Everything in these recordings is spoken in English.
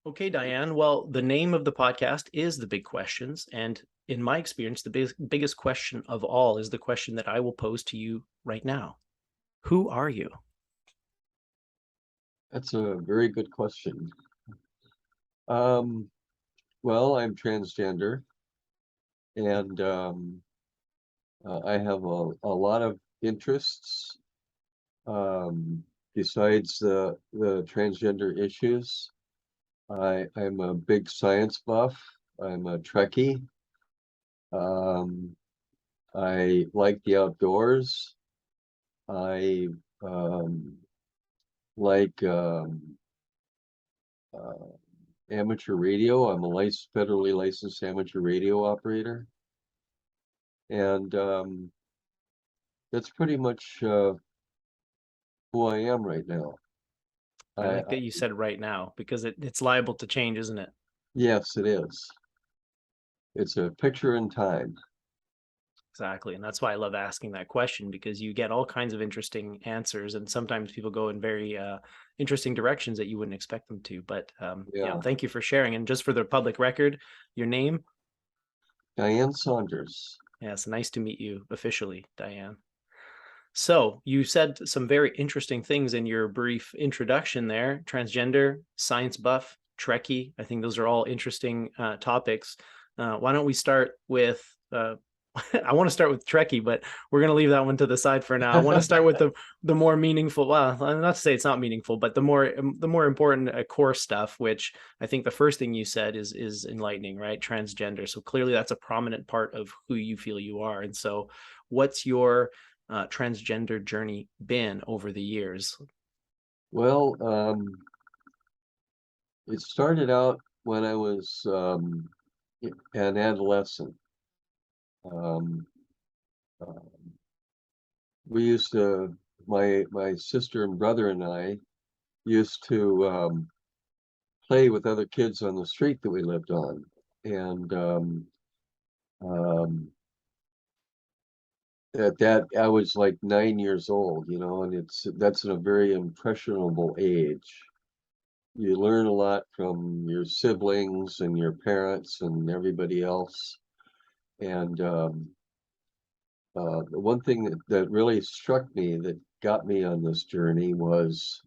Okay, Diane. Well, the name of the podcast is The Big Questions. And in my experience, the biggest question of all is the question that I will pose to you right now. Who are you? That's a very good question. Um, well, I'm transgender, and I have a lot of interests besides the transgender issues. I'm a big science buff. I'm a Trekkie. Um, I like the outdoors. I like uh, amateur radio. I'm a federally licensed amateur radio operator. And that's pretty much who I am right now. I like that you said right now because it's liable to change, isn't it? Yes, it is. It's a picture in time. Exactly. And that's why I love asking that question because you get all kinds of interesting answers. And sometimes people go in very interesting directions that you wouldn't expect them to. But Yeah. thank you for sharing. And just for the public record, your name? Diane Saunders. Yes, nice to meet you officially, Diane. So you said some very interesting things in your brief introduction there. Transgender, science buff, Trekkie. I think those are all interesting topics. Why don't we start with I want to start with Trekkie, but we're going to leave that one to the side for now. I want to start with the more meaningful. Well, not to say it's not meaningful, but the more important core stuff. Which I think the first thing you said is enlightening, right? Transgender. So clearly, that's a prominent part of who you feel you are. And so, what's your transgender journey been over the years? Well, it started out when I was an adolescent. Um, uh, we used to, my sister and brother and I used to play with other kids on the street that we lived on. And um, at that I was like 9 years old, and that's a very impressionable age. You learn a lot from your siblings and your parents and everybody else. And the one thing that really struck me, that got me on this journey, was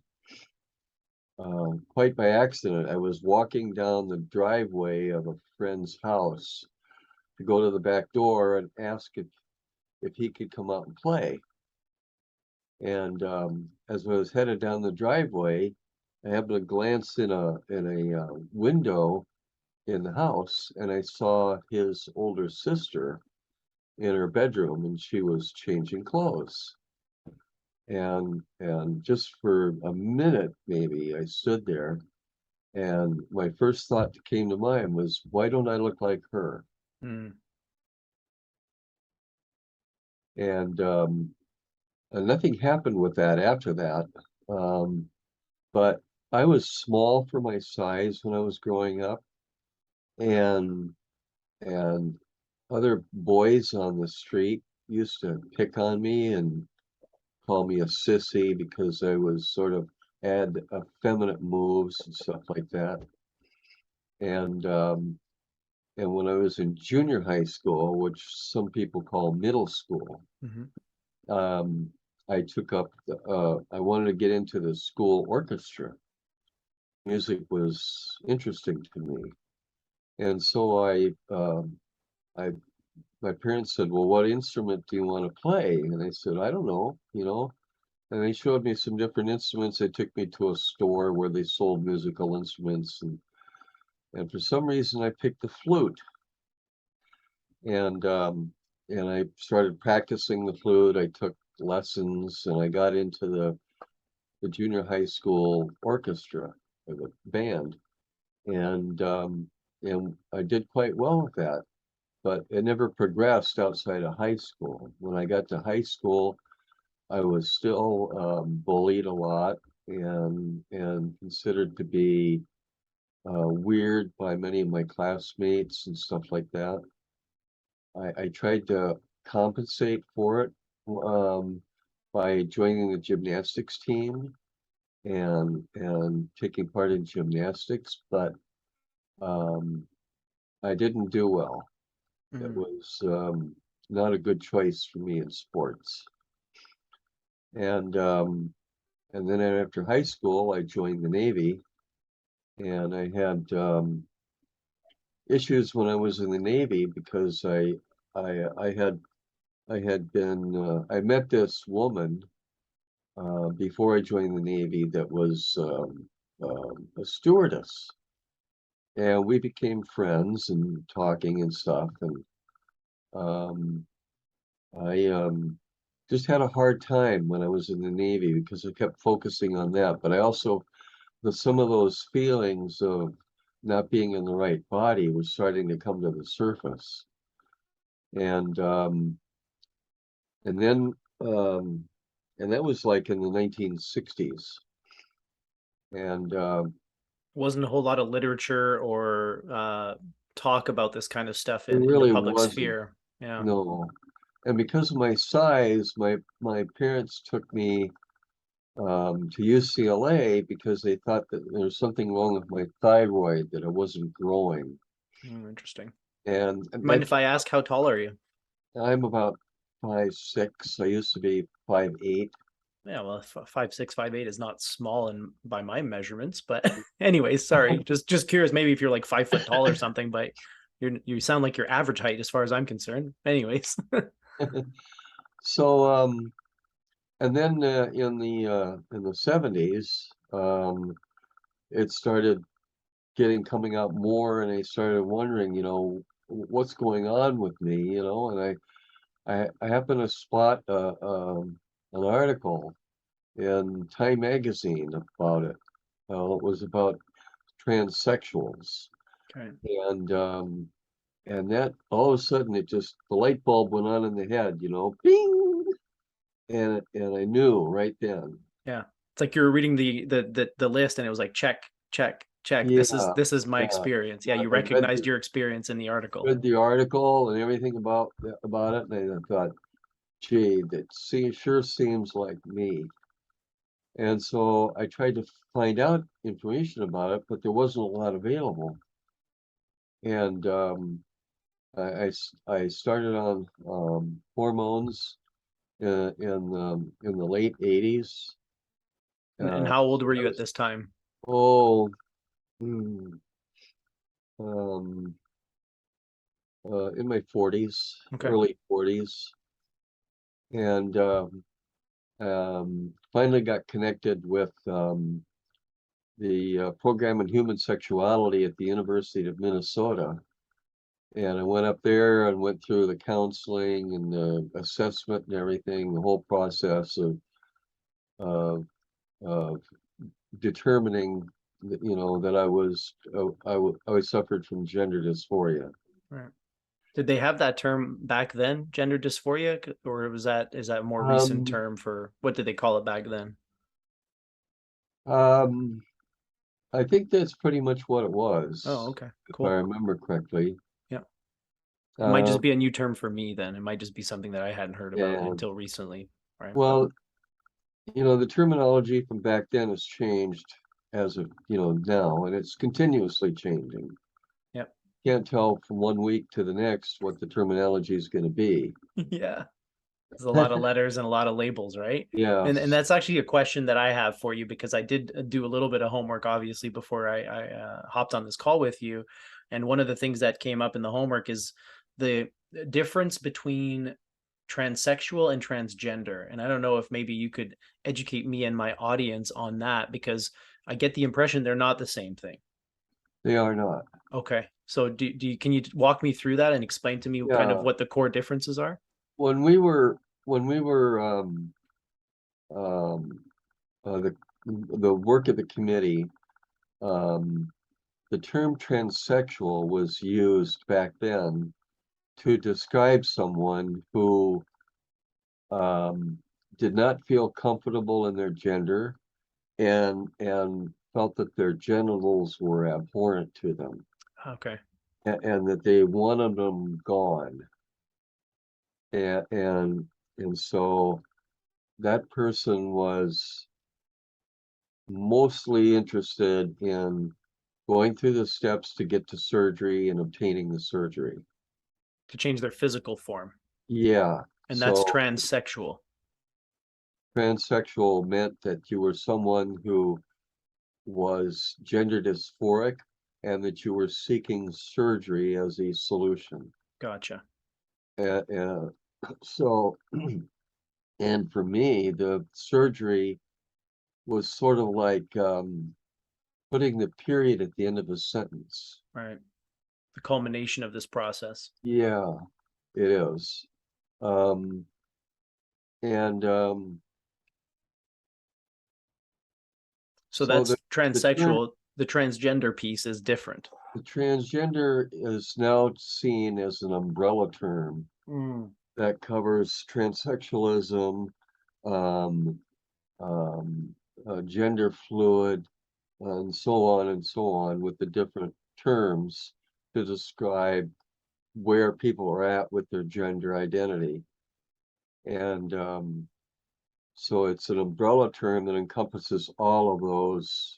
quite by accident. I was walking down the driveway of a friend's house to go to the back door and ask if he could come out and play. And as I was headed down the driveway, I happened to glance in a window in the house, and I saw his older sister in her bedroom, and she was changing clothes. And just for a minute, maybe, I stood there, and my first thought that came to mind was, why don't I look like her? Mm. And nothing happened with that after that. Um, but I was small for my size when I was growing up, and and other boys on the street used to pick on me and call me a sissy because I was sort of had effeminate moves and stuff like that. And when I was in junior high school, which some people call middle school, Mm-hmm. I took up I wanted to get into the school orchestra. Music was interesting to me. And so I, my parents said, well, what instrument do you want to play? And I said, I don't know. And they showed me some different instruments. They took me to a store where they sold musical instruments. And for some reason, I picked the flute. And, um, and I started practicing the flute. I took lessons, and I got into the junior high school orchestra, or the band. And I did quite well with that, but it never progressed outside of high school. When I got to high school, I was still bullied a lot and considered to be weird by many of my classmates and stuff like that. I tried to compensate for it um, by joining the gymnastics team and taking part in gymnastics, but I didn't do well. It Mm. was not a good choice for me in sports. And then after high school, I joined the Navy, and I had issues when I was in the Navy because I had I met this woman before I joined the Navy that was a stewardess, and we became friends and talking and stuff, and um, I just had a hard time when I was in the Navy because I kept focusing on that, but I also some of those feelings of not being in the right body were starting to come to the surface. And and then and that was like in the 1960s. And Wasn't a whole lot of literature or talk about this kind of stuff it in the really public wasn't, sphere. Yeah. no. And because of my size, my parents took me to UCLA because they thought that there was something wrong with my thyroid, that it wasn't growing. Interesting. And Mind if I ask, how tall are you? I'm about 5'6". I used to be 5'8". Yeah, well, 5'6", 5'8" is not small in by my measurements, but anyways, sorry. Just curious, maybe if you're like 5 foot tall or something, but you sound like your average height as far as I'm concerned. Anyways. So and then in the 70s, it started coming out more, and I started wondering, what's going on with me, and I happened to spot an article in Time magazine about it. It was about transsexuals, Okay. and that all of a sudden the light bulb went on in the head, bing, and I knew right then. Yeah. It's like you were reading the list and it was like check, check, check. Yeah, This is my yeah. experience. Yeah, you I read recognized your experience in the article. the article and everything about it, and I thought, gee, sure seems like me. And so I tried to find out information about it, but there wasn't a lot available. And I started on hormones in the late 80s. And Uh, how old were I you at was, this time? oh, hmm, um, in my 40s, Okay. early 40s, and finally got connected with the program in human sexuality at the University of Minnesota. And I went up there and went through the counseling and the assessment and everything, the whole process of, of determining that, that I suffered from gender dysphoria. Right. Did they have that term back then, gender dysphoria, or is that a more recent Um, term for what did they call it back then? um, I think that's pretty much what it Oh, was, okay. if I Cool. remember correctly. Yeah. It might just Um, be a new term for me then. It might just be something that I hadn't heard about and until recently, right? But well, the terminology from back then has changed as of, now, and it's continuously changing. yeah. Can't tell from one week to the next what the terminology is going to be. Yeah. There's a lot of letters and a lot of labels, right? And Yes. that's actually a question that I have for you because I did do a little bit of homework, obviously, before I hopped on this call with you. And one of the things that came up in the homework is the difference between transsexual and transgender. And I don't know if maybe you could educate me and my audience on that because I get the impression they're not the same thing. They are not. Okay. So can you walk me through that and explain to me kind of Yeah. what the core differences are? When we were um, the work of the committee, um, the term transsexual was used back then to describe someone who um, did not feel comfortable in their gender and felt that their genitals were abhorrent to them, Okay. and that they wanted them gone. And so that person was mostly interested in going through the steps to get to surgery and obtaining the surgery. To change their physical form. Yeah. And that's So transsexual. transsexual meant that you were someone who was gender dysphoric and that you were seeking surgery as a solution. Gotcha. So, and for me, the surgery was sort of like putting the period at the end of a sentence. Right. The culmination of this process. Yeah, it is. Um, and So so that's the term, transsexual. The transgender piece is different. the transgender is now seen as an umbrella term that covers transsexualism, um, gender fluid, and so on, with the different terms to describe where people are at with their gender identity. And so it's an umbrella term that encompasses all of those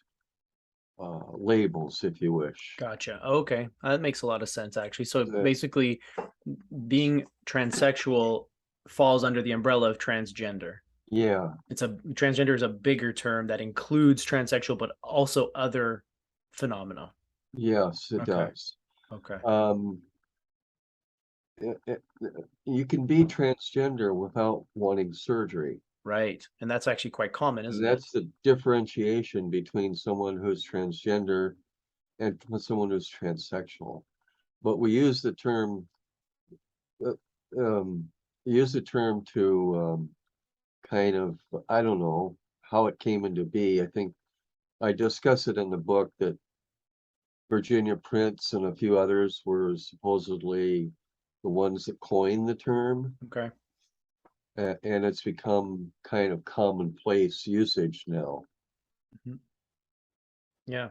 labels, if you wish. Gotcha. Okay. That makes a lot of sense, actually. So That, basically, being transsexual falls under the umbrella of transgender. yeah, It's a transgender is a bigger term that includes transsexual, but also other phenomena. yes, it Okay. does. Okay. Um, you can be transgender without wanting surgery. Right. And that's actually quite common, And isn't it? that's the differentiation between someone who's transgender and someone who's transsexual. But we use the term uh, to kind of, I don't know how it came into be. I think I discuss it in the book that Virginia Prince and a few others were supposedly the ones that coined the term, Okay. and it's become kind of commonplace usage now. Mhm. Yeah.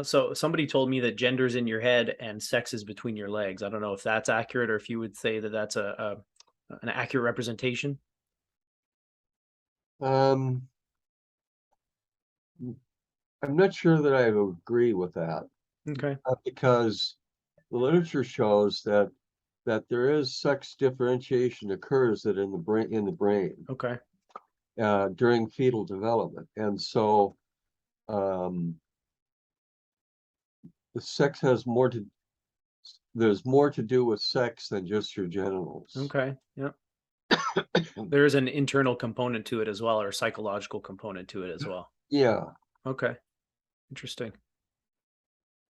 So somebody told me that gender's in your head and sex is between your legs. I don't know if that's accurate or if you would say that that's an accurate representation. Um, I'm not sure that I agree with that, Okay. because the literature shows that there is sex differentiation occurs that in the brain Okay. during fetal development, and so um, the sex has more to there's more to do with sex than just your genitals. Okay. Yeah. There is an internal component to it as well, or a psychological component to it as well. Yeah. Okay. Interesting.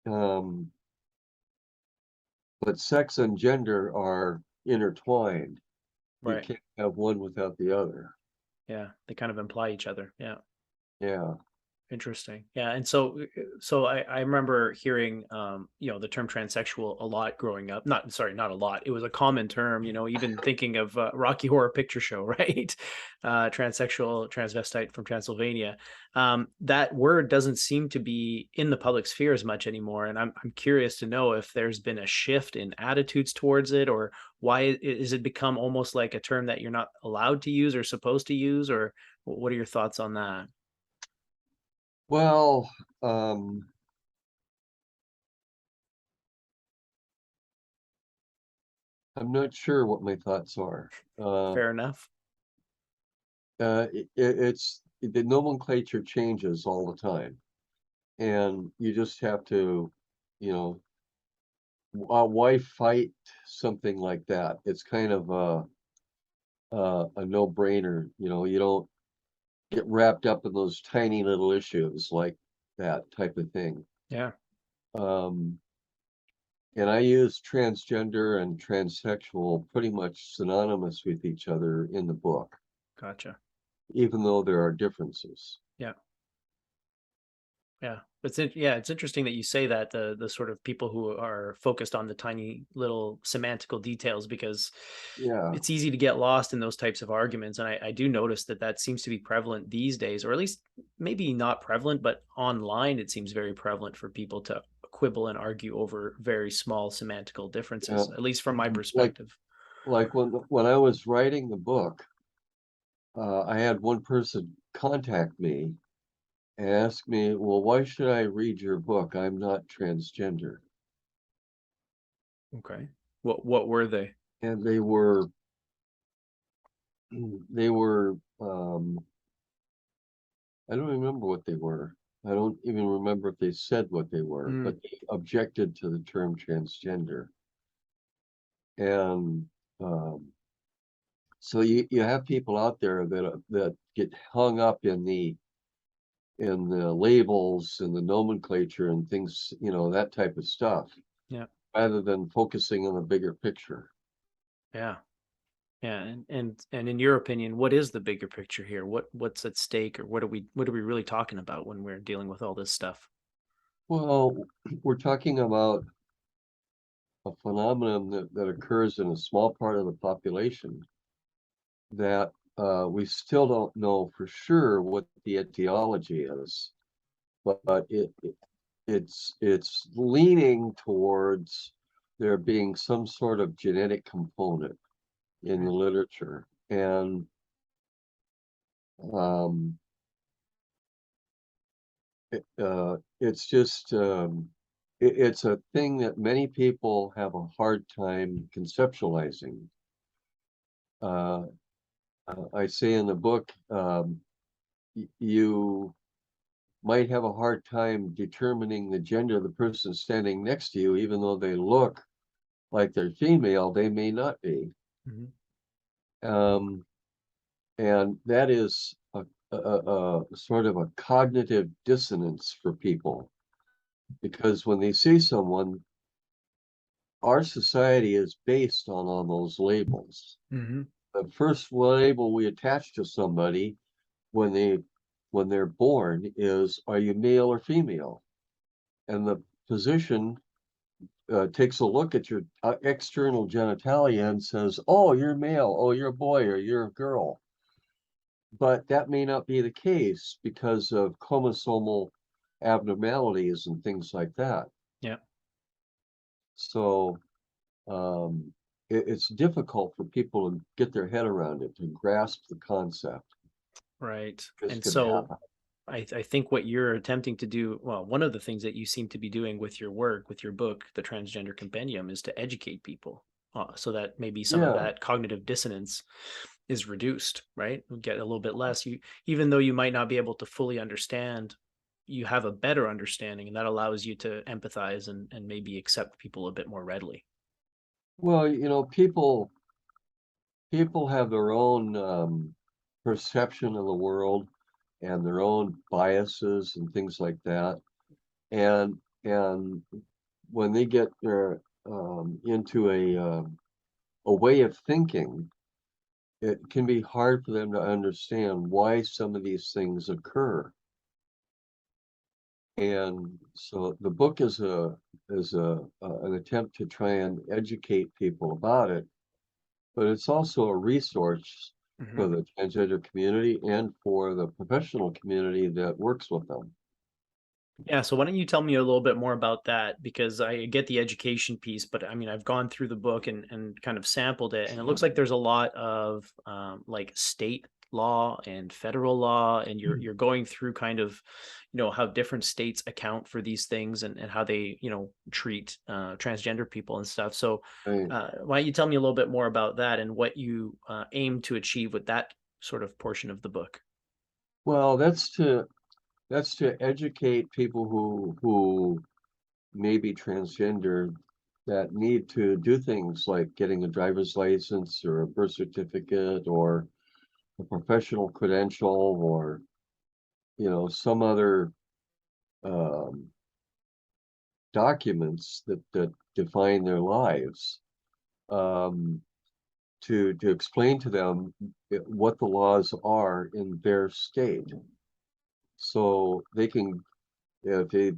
Um, but sex and gender are intertwined. You Right. can't have one without the other. Yeah. They kind of imply each other. Yeah. Yeah. Interesting. Yeah. And so I remember hearing, the term transsexual a lot growing up. Not a lot. It was a common term, even thinking of Rocky Horror Picture Show, right? Transsexual, transvestite from Transylvania. That word doesn't seem to be in the public sphere as much anymore. And I'm curious to know if there's been a shift in attitudes towards it, or why is it become almost like a term that you're not allowed to use or supposed to use, or what are your thoughts on that? Well, um, I'm not sure what my thoughts are. Fair enough. It's the nomenclature changes all the time, and you just have to, you know, why fight something like that? It's kind of a no-brainer. You don't get wrapped up in those tiny little issues like that type of thing. Yeah. Um, and I use transgender and transsexual pretty much synonymous with each other in the book, Gotcha. even though there are differences. Yeah. Yeah. It's interesting that you say that, the sort of people who are focused on the tiny little semantical details, because Yeah, it's easy to get lost in those types of arguments. And I do notice that that seems to be prevalent these days, or at least maybe not prevalent, but online it seems very prevalent for people to quibble and argue over very small semantical yeah. differences, at least from my Like perspective. when I was writing the book, I had one person contact me asked me, well, why should I read your book? I'm not transgender. Okay. What were they? And they were they were I don't remember what they were. I don't even remember if they said what they were, Mm, but they objected to the term transgender. And so you have people out there that get hung up in the labels and the nomenclature and things, that type of stuff, yeah. rather than focusing on the bigger picture. Yeah. Yeah. And in your opinion, what is the bigger picture here? What's at stake, or what are we really talking about when we're dealing with all this stuff? Well, we're talking about a phenomenon that occurs in a small part of the population that we still don't know for sure what the etiology is, but it's leaning towards there being some sort of genetic component in the literature, and um, it's just it's a thing that many people have a hard time conceptualizing. Uh, I say in the book, you might have a hard time determining the gender of the person standing next to you, even though they look like they're female, they may not be. Mhm. Um, and that is a sort of a cognitive dissonance for people, because when they see someone, our society is based on those labels. Mhm. The first label we attach to somebody when they're born is, are you male or female? And the physician takes a look at your external genitalia and says, oh, you're male, oh, you're a boy, or you're a girl. But that may not be the case because of chromosomal abnormalities and things like that. Yeah. So it's difficult for people to get their head around it, to grasp the concept. Right. This And can so happen. I think what you're attempting to do, well, one of the things that you seem to be doing with your work, with your book, The Transgender Compendium, is to educate people, so that maybe some of Yeah. that cognitive dissonance is reduced, right? We get a little bit less. Even though you might not be able to fully understand, you have a better understanding, and that allows you to empathize and maybe accept people a bit more readily. Well, people have their own perception of the world and their own biases and things like that. And when they get their into a way of thinking, it can be hard for them to understand why some of these things occur. And so the book is an attempt to try and educate people about it, but it's also a resource Mhm. for the transgender community and for the professional community that works with them. Yeah, so why don't you tell me a little bit more about that? Because I get the education piece, but I mean, I've gone through the book and kind of sampled it, and it looks like there's a lot of like state law and federal law, and you're going through kind of, how different states account for these things and how they, treat transgender people and stuff. So Right. why don't you tell me a little bit more about that and what you aim to achieve with that sort of portion of the book? Well, that's to educate people who may be transgender, that need to do things like getting a driver's license or a birth certificate or a professional credential, or some other um, documents that define their lives, um, to explain to them what the laws are in their state, so they can, if they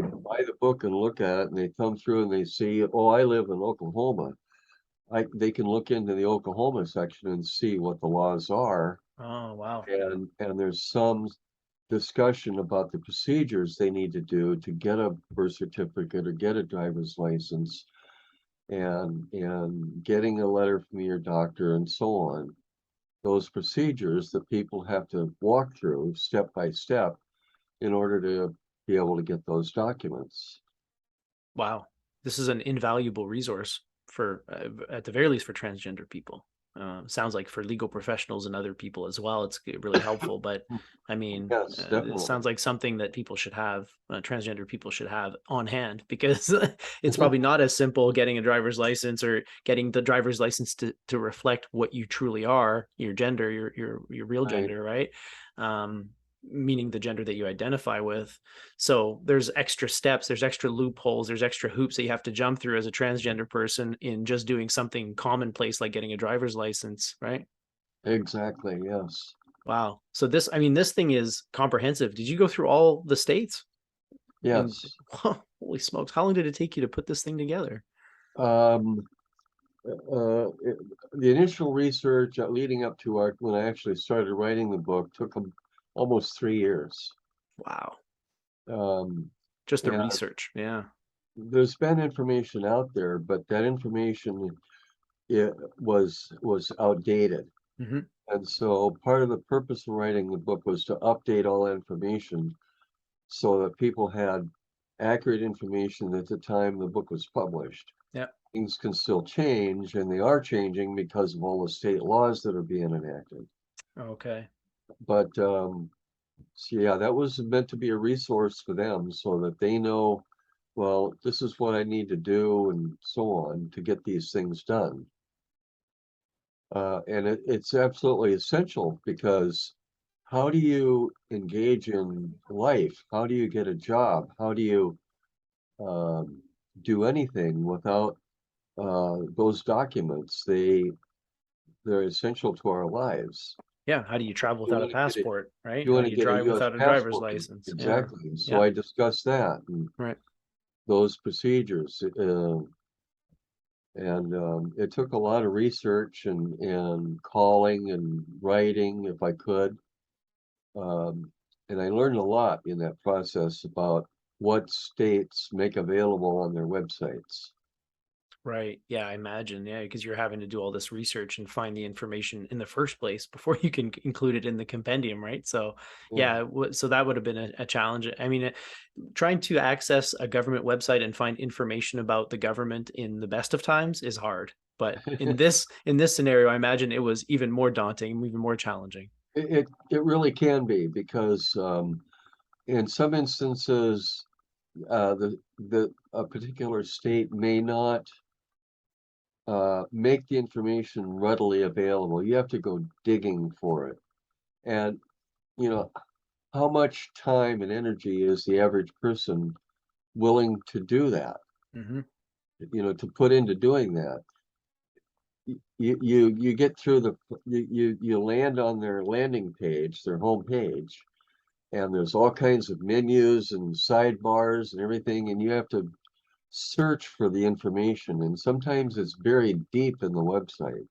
buy the book and look at it and they thumb through and they see, oh, I live in Oklahoma, they can look into the Oklahoma section and see what the laws are, Oh, wow. and there's some discussion about the procedures they need to do to get a birth certificate or get a driver's license, and getting a letter from your doctor and so on. Those procedures that people have to walk through step by step in order to be able to get those documents. Wow. This is an invaluable resource for, at the very least, for transgender people. Sounds like for legal professionals and other people as well, it's really helpful. But I mean, Yes, it definitely. sounds like something that people should have, transgender people should have on hand, because it's probably not as simple getting a driver's license or getting the driver's license to reflect what you truly are, your gender, your real Right. gender, right? Meaning the gender that you identify with. So there's extra steps, there's extra loopholes, there's extra hoops that you have to jump through as a transgender person in just doing something commonplace like getting a driver's license, right? Exactly, yes. Wow. So this, I mean, this thing is comprehensive. Did you go through all the states? In Yes. holy smokes, how long did it take you to put this thing together? Um, the initial research leading up to when I actually started writing the book took almost 3 years. Wow. Um, Just the and research. Yeah. there's been information out there, but that information was outdated. Mm-hmm. And so part of the purpose of writing the book was to update all information so that people had accurate information at the time the book was published. Yeah. Things can still change, and they are changing because of all the state laws that are being enacted. Okay. But so yeah, that was meant to be a resource for them so that they know, well, this is what I need to do and so on to get these things done. And it's absolutely essential because how do you engage in life? How do you get a job? How do you do anything without those documents? They're essential to our lives. Yeah. How do you travel You without a want to get it, passport, right? you How want do to you get a drive U.S. without a driver's passport. license? Yeah. Exactly. So Yeah. I discussed that and Right. those procedures. And it took a lot of research and calling and writing if I could. And I learned a lot in that process about what states make available on their websites. Right. Yeah, I imagine. Yeah, because you're having to do all this research and find the information in the first place before you can include it in the compendium, right? So, Yeah. yeah, so that would have been a challenge. I mean, trying to access a government website and find information about the government in the best of times is hard. But in this scenario, I imagine it was even more daunting, even more challenging. It really can be because in some instances the a particular state may not make the information readily available. You have to go digging for it. And you know, how much time and energy is the average person willing to do that? Mm-hmm. To put into doing that. You get through you land on their landing page, their home page, and there's all kinds of menus and sidebars and everything, and you have to search for the information, and sometimes it's buried deep in the website.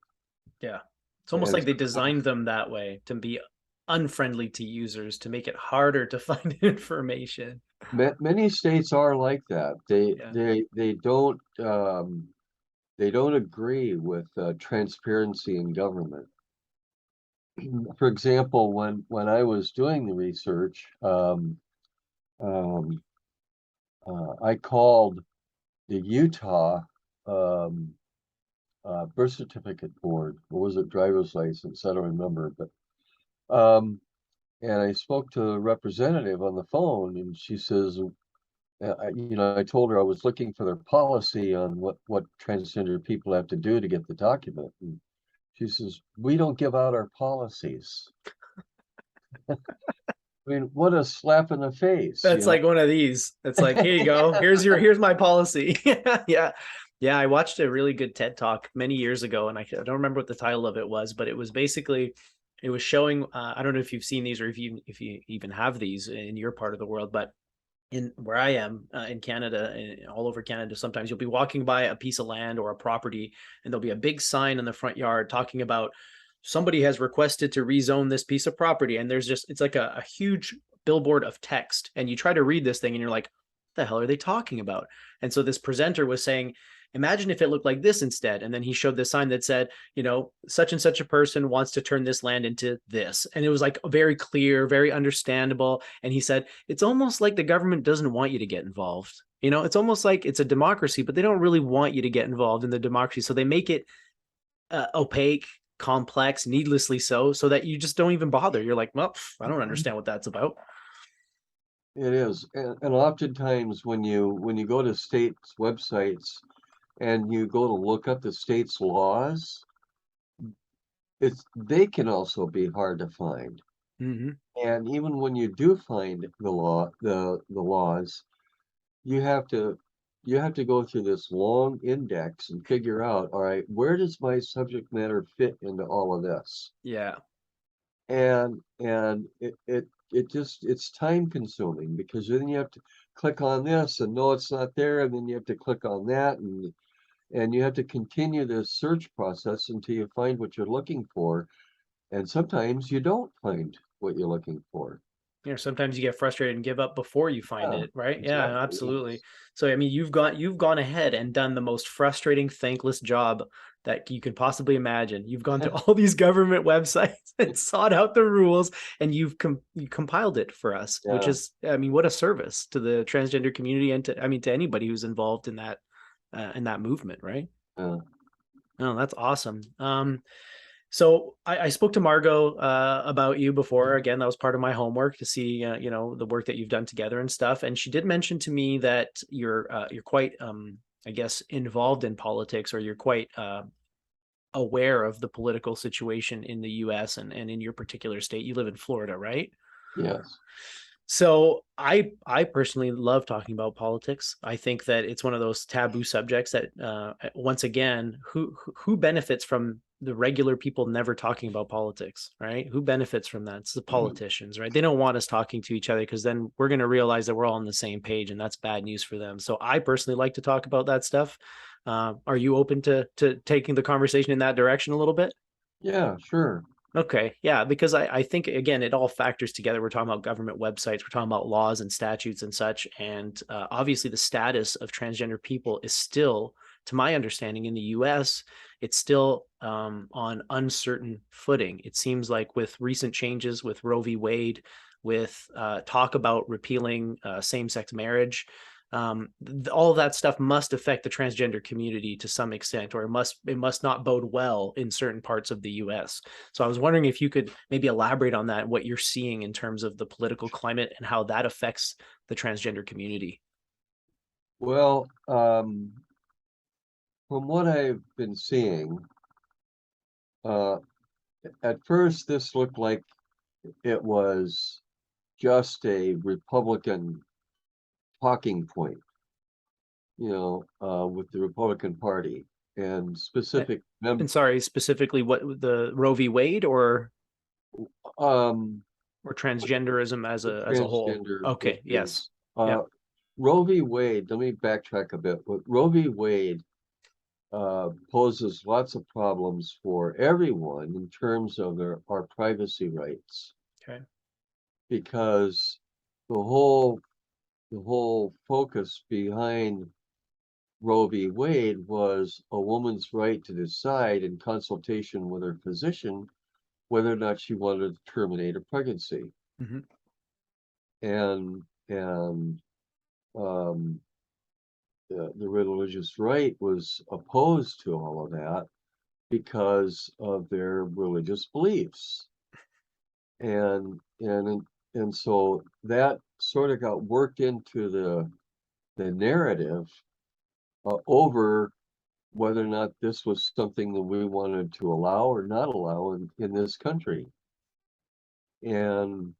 Yeah. It's almost And like they designed them that way to be unfriendly to users, to make it harder to find information. many states are like that. They Yeah. they they don't they don't agree with transparency in government. For example, when I was doing the research, um, I called the Utah um, birth certificate board, or was it driver's license? I don't remember, but and I spoke to the representative on the phone, and she says, I told her I was looking for their policy on what transgender people have to do to get the document. And she says, we don't give out our policies. I mean, what a slap in the face, That's like one of these. It's like, here you go. Here's my policy. Yeah. Yeah, I watched a really good TED Talk many years ago, and I don't remember what the title of it was, but it was basically, it was showing, I don't know if you've seen these or if you even have these in your part of the world, but in where I am in Canada, all over Canada, sometimes you'll be walking by a piece of land or a property, and there'll be a big sign in the front yard talking about somebody has requested to rezone this piece of property. And there's just, it's like a huge billboard of text. And you try to read this thing and you're like, what the hell are they talking about? And so this presenter was saying, imagine if it looked like this instead. And then he showed this sign that said, you know, such and such a person wants to turn this land into this. And it was like very clear, very understandable. And he said, it's almost like the government doesn't want you to get involved. You know, it's almost like it's a democracy, but they don't really want you to get involved in the democracy. So they make it opaque, complex, needlessly so that you just don't even bother. You're like, well, I don't understand what that's about. It is, and oftentimes when you go to states' websites and you go to look up the state's laws, they can also be hard to find. Mm-hmm. And even when you do find the laws, you have to go through this long index and figure out, all right, where does my subject matter fit into all of this? Yeah. And it's time consuming, because then you have to click on this and no, it's not there, and then you have to click on that, and you have to continue the search process until you find what you're looking for. And sometimes you don't find what you're looking for. You know, sometimes you get frustrated and give up before you find Yeah, it, right? Yeah, exactly. absolutely. Yes. So I mean, you've gone ahead and done the most frustrating, thankless job that you can possibly imagine. You've gone to all these government websites and sought out the rules, and you compiled it for us, which Yeah. is, I mean, what a service to the transgender community and to, I mean, to anybody who's involved in that movement, right? Yeah. Oh, that's awesome. So I spoke to Margot about you before. Again, that was part of my homework to see, you know, the work that you've done together and stuff. And she did mention to me that you're quite, I guess, involved in politics, or you're quite aware of the political situation in the U.S. and in your particular state. You live in Florida, right? Yes. So I personally love talking about politics. I think that it's one of those taboo subjects that once again, who benefits from the regular people never talking about politics, right? Who benefits from that? It's the politicians, right? They don't want us talking to each other, because then we're going to realize that we're all on the same page, and that's bad news for them. So I personally like to talk about that stuff. Are you open to taking the conversation in that direction a little bit? Yeah, sure. Okay, yeah, because I think again it all factors together. We're talking about government websites, we're talking about laws and statutes and such, and obviously the status of transgender people is still, to my understanding, in the U.S., it's still on uncertain footing. It seems like with recent changes with Roe v. Wade, with talk about repealing same-sex marriage, all of that stuff must affect the transgender community to some extent, or it must not bode well in certain parts of the U.S. So I was wondering if you could maybe elaborate on that, what you're seeing in terms of the political climate and how that affects the transgender community. Well, from what I've been seeing, uh, at first this looked like it was just a Republican talking point, with the Republican Party and specific And sorry, specifically what the Roe v. Wade um or transgenderism as a whole. transgender Okay, yes. issues. Yep. Roe v. Wade, let me backtrack a bit. But Roe v. Wade poses lots of problems for everyone in terms of our privacy rights, Okay. because the whole focus behind Roe v. Wade was a woman's right to decide in consultation with her physician whether or not she wanted to terminate a pregnancy. Mm-hmm. And the religious right was opposed to all of that because of their religious beliefs. And so that sort of got worked into the narrative over whether or not this was something that we wanted to allow or not allow in this country. And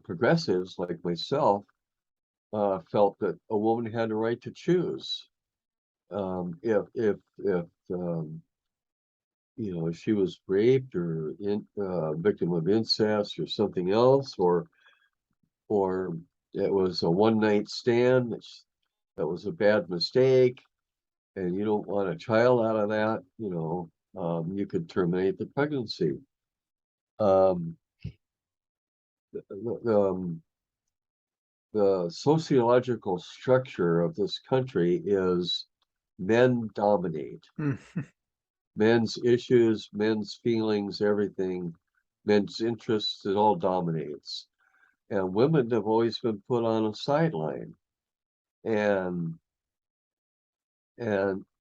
progressives like myself felt that a woman had a right to choose, if she was raped or victim of incest or something else, or it was a one night stand that was a bad mistake, and you don't want a child out of that, you could terminate the pregnancy. Um, the, the sociological structure of this country is men dominate. Mm. Men's issues, men's feelings, everything, men's interests, it all dominates. And women have always been put on a sideline. And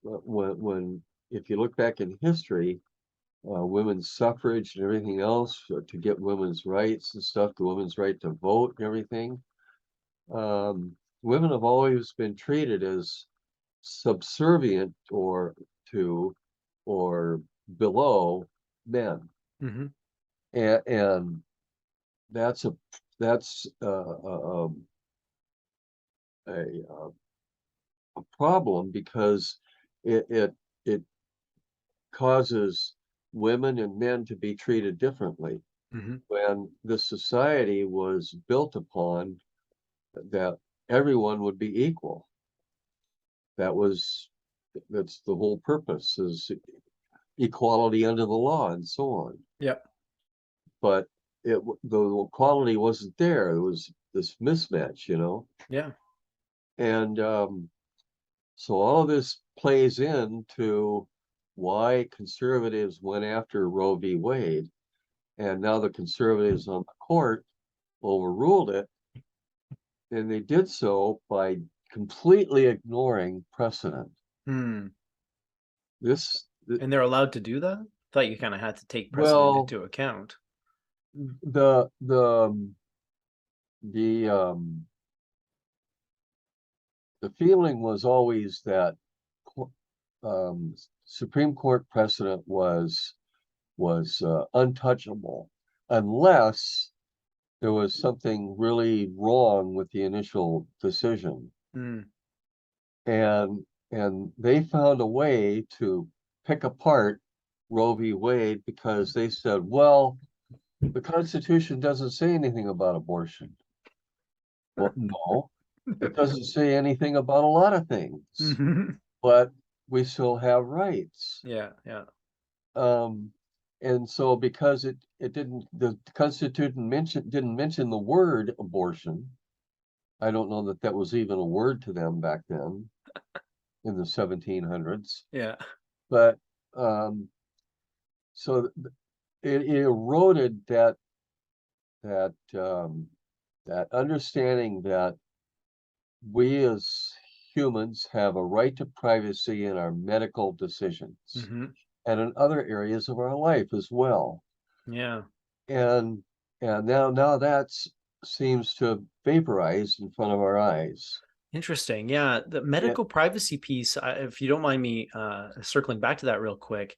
when if you look back in history, women's suffrage and everything else to get women's rights and stuff, the women's right to vote and everything, women have always been treated as subservient to or below men. Mm-hmm. And that's a problem because it causes women and men to be treated differently Mm-hmm. when the society was built upon that everyone would be equal. That's the whole purpose, is equality under the law and so on. Yep. But the equality wasn't there. It was this mismatch, Yeah. And so all of this plays into why conservatives went after Roe v. Wade, and now the conservatives on the court overruled it, and they did so by completely ignoring precedent. Hmm. This, And they're allowed to do that? Thought you kind of had to take precedent well, into account. the the feeling was always that Supreme Court precedent was untouchable unless there was something really wrong with the initial decision. Mm. And they found a way to pick apart Roe v. Wade because they said, well, the Constitution doesn't say anything about abortion. Well, no, it doesn't say anything about a lot of things, Mm-hmm. but we still have rights. Yeah, yeah. And so because the Constitution didn't mention the word abortion. I don't know that that was even a word to them back then in the 1700s. Yeah. But so it eroded that that understanding that we as humans have a right to privacy in our medical decisions Mm-hmm. and in other areas of our life as well. Yeah. And now that seems to have vaporized in front of our eyes. Interesting. Yeah. The And, medical privacy piece, if you don't mind me circling back to that real quick,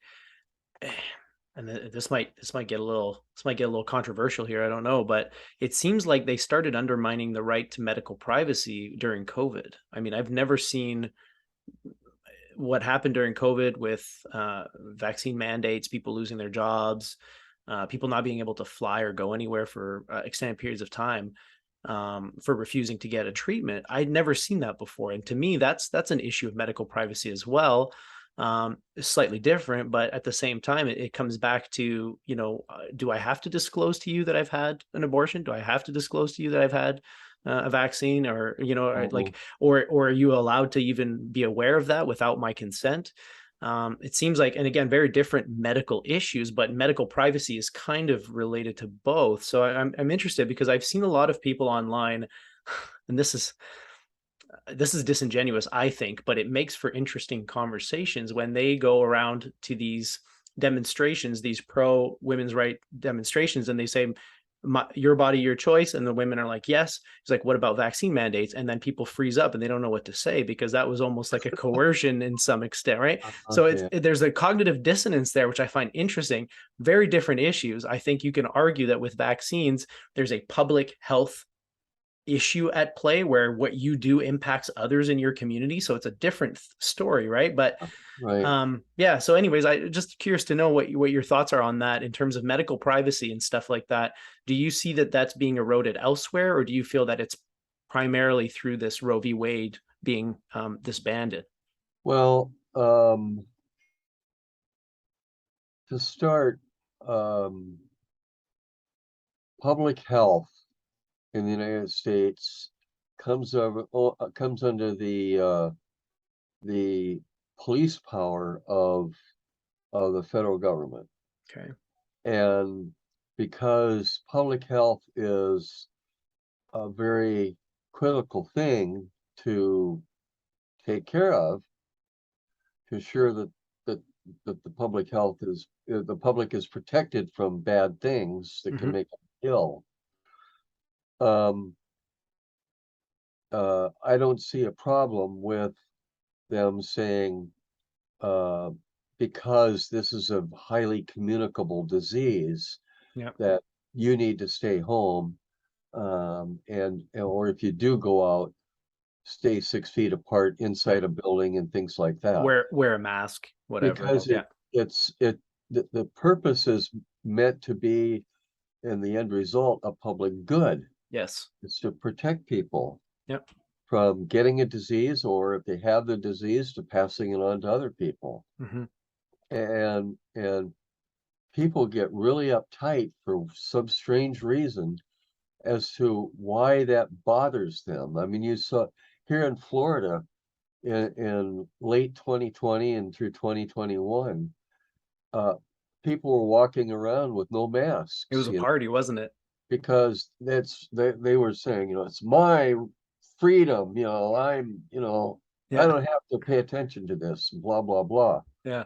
and this might get a little controversial here. I don't know, but it seems like they started undermining the right to medical privacy during COVID. I mean, I've never seen what happened during COVID with vaccine mandates, people losing their jobs, people not being able to fly or go anywhere for extended periods of time for refusing to get a treatment. I'd never seen that before, and to me, that's an issue of medical privacy as well. Slightly different, but at the same time, it comes back to, do I have to disclose to you that I've had an abortion? Do I have to disclose to you that I've had a vaccine, or or are you allowed to even be aware of that without my consent? It seems like, and again, very different medical issues, but medical privacy is kind of related to both. So I'm interested because I've seen a lot of people online, and this is disingenuous, I think, but it makes for interesting conversations when they go around to these demonstrations, these pro women's right demonstrations, and they say, your body, your choice. And the women are like, yes. It's like, what about vaccine mandates? And then people freeze up and they don't know what to say because that was almost like a coercion in some extent, right? So yeah. there's a cognitive dissonance there, which I find interesting. Very different issues. I think you can argue that with vaccines, there's a public health issue at play where what you do impacts others in your community, so it's a different story, right? But Right. yeah, so anyways, I just curious to know what your thoughts are on that in terms of medical privacy and stuff like that. Do you see that that's being eroded elsewhere, or do you feel that it's primarily through this Roe v. Wade being disbanded? Well, to start, public health in the United States comes under the police power of the federal government. Okay. And because public health is a very critical thing to take care of, to ensure that the public health is, the public is protected from bad things that can make them ill. I don't see a problem with them saying, because this is a highly communicable disease, Yep. that you need to stay home, and or if you do go out, stay 6 feet apart inside a building and things like that. Wear a mask, whatever. Because Yeah. the purpose is meant to be, in the end result, a public good. Yes. It's to protect people Yep. from getting a disease, or if they have the disease, to passing it on to other people. And people get really uptight for some strange reason as to why that bothers them. I mean, you saw here in Florida in late 2020 and through 2021, people were walking around with no masks. It was a party, wasn't it? Because they were saying, it's my freedom, I'm, I don't have to pay attention to this, blah, blah, blah. Yeah.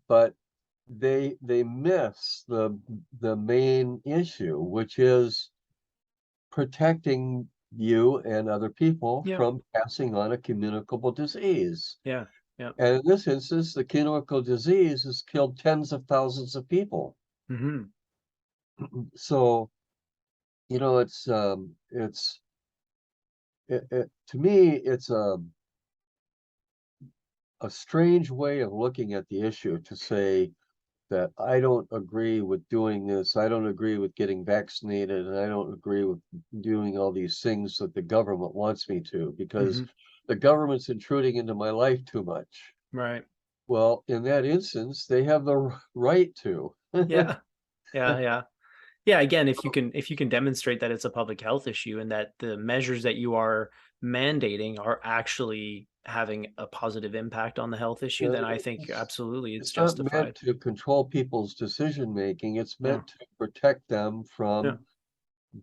But they miss the main issue, which is protecting you and other people from passing on a communicable disease. Yeah. Yeah. And in this instance, the communicable disease has killed tens of thousands of people. So, it's to me, it's a strange way of looking at the issue to say that I don't agree with doing this, I don't agree with getting vaccinated, and I don't agree with doing all these things that the government wants me to, because the government's intruding into my life too much. Right. Well, in that instance, they have the right to. Yeah. Yeah. Yeah. Again, if you can demonstrate that it's a public health issue and that the measures that you are mandating are actually having a positive impact on the health issue, then I think absolutely it's justified. Not meant to control people's decision making. It's meant to protect them from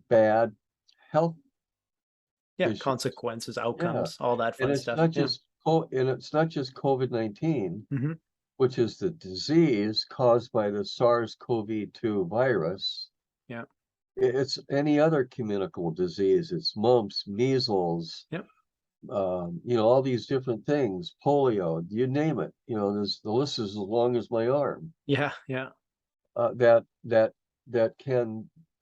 bad health issues. Consequences, outcomes, all that fun stuff. And it's not just COVID-19, which is the disease caused by the SARS-CoV-2 virus. Yeah. It's any other communicable disease. It's mumps, measles, all these different things, polio, you name it. The list is as long as my arm. Yeah. That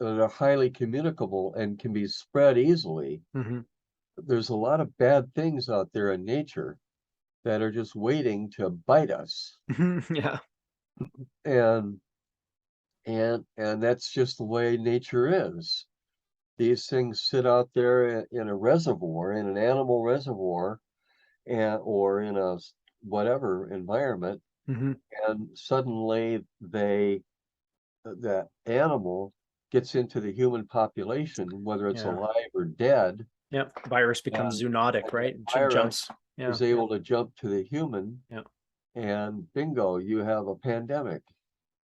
are highly communicable and can be spread easily. There's a lot of bad things out there in nature that are just waiting to bite us. Yeah. And that's just the way nature is. These things sit out there in a reservoir, in an animal reservoir, or in a whatever environment, and suddenly that animal gets into the human population, whether it's alive or dead. Yep. Virus becomes zoonotic, right? Virus is able to jump to the human. And bingo, you have a pandemic.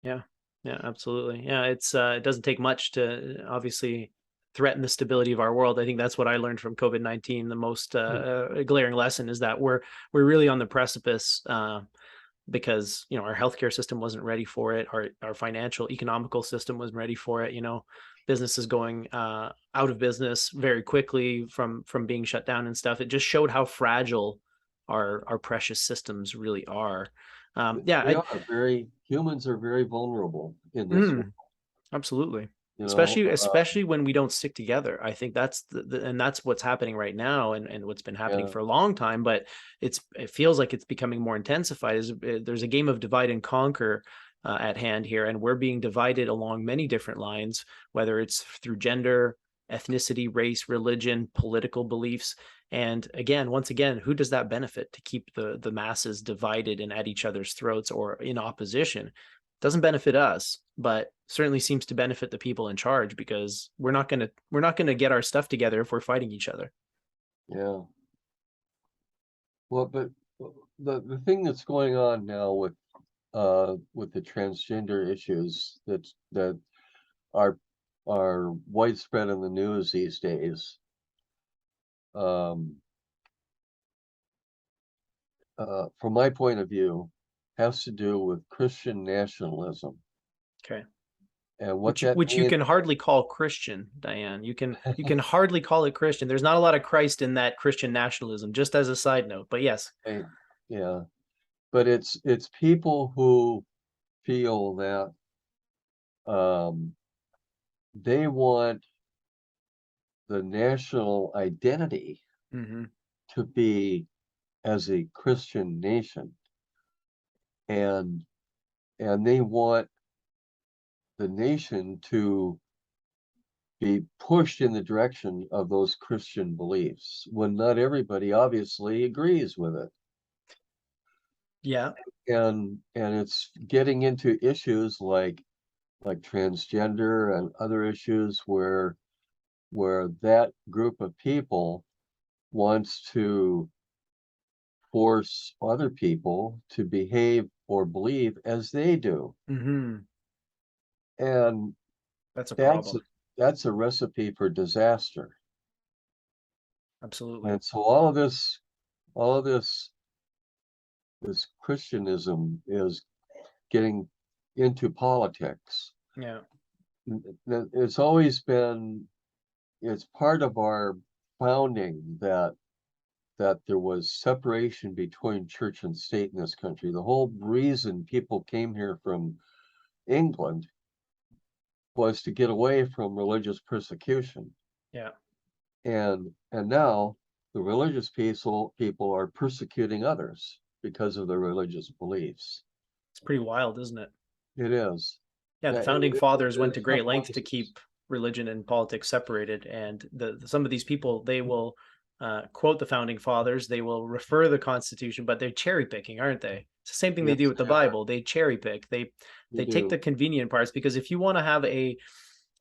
Yeah, absolutely. Yeah, it doesn't take much to obviously threaten the stability of our world. I think that's what I learned from COVID-19. The most glaring lesson is that we're really on the precipice, because our healthcare system wasn't ready for it. Our financial, economical system wasn't ready for it. Businesses going out of business very quickly from being shut down and stuff. It just showed how fragile our precious systems really are. Humans are very vulnerable in this world. Absolutely. Especially when we don't stick together. I think that's and that's what's happening right now, and what's been happening for a long time, but it feels like it's becoming more intensified. There's a game of divide and conquer at hand here, and we're being divided along many different lines, whether it's through gender, ethnicity, race, religion, political beliefs. And once again, who does that benefit? To keep the masses divided and at each other's throats or in opposition. Doesn't benefit us, but certainly seems to benefit the people in charge, because we're not gonna get our stuff together if we're fighting each other. Yeah. Well, but The thing that's going on now with the transgender issues that are widespread in the news these days, um, from my point of view, has to do with Christian nationalism. Okay. And what Which that which you means, can hardly call Christian, Diane. You can hardly call it Christian. There's not a lot of Christ in that Christian nationalism, just as a side note. But yes. yeah, but it's people who feel that um, they want the national identity Mm-hmm. to be as a Christian nation, and they want the nation to be pushed in the direction of those Christian beliefs when not everybody obviously agrees with it. Yeah. And it's getting into issues like transgender and other issues where that group of people wants to force other people to behave or believe as they do. Mm-hmm. And That's a that's problem. that's a recipe for disaster. Absolutely. And so all of this Christianism is getting into politics. Yeah. It's always been, it's part of our founding that there was separation between church and state in this country. The whole reason people came here from England was to get away from religious persecution. Yeah. And now the religious people are persecuting others because of their religious beliefs. It's pretty wild, isn't it? It is. Yeah, the Yeah, founding fathers went to there's no great lengths to places. keep religion and politics separated, and some of these people, they will quote the founding fathers, they will refer the Constitution, but they're cherry picking, aren't they? It's the same thing they do Yes, with the they are. Bible. They cherry pick. They They take the do. convenient parts, because if you want to have a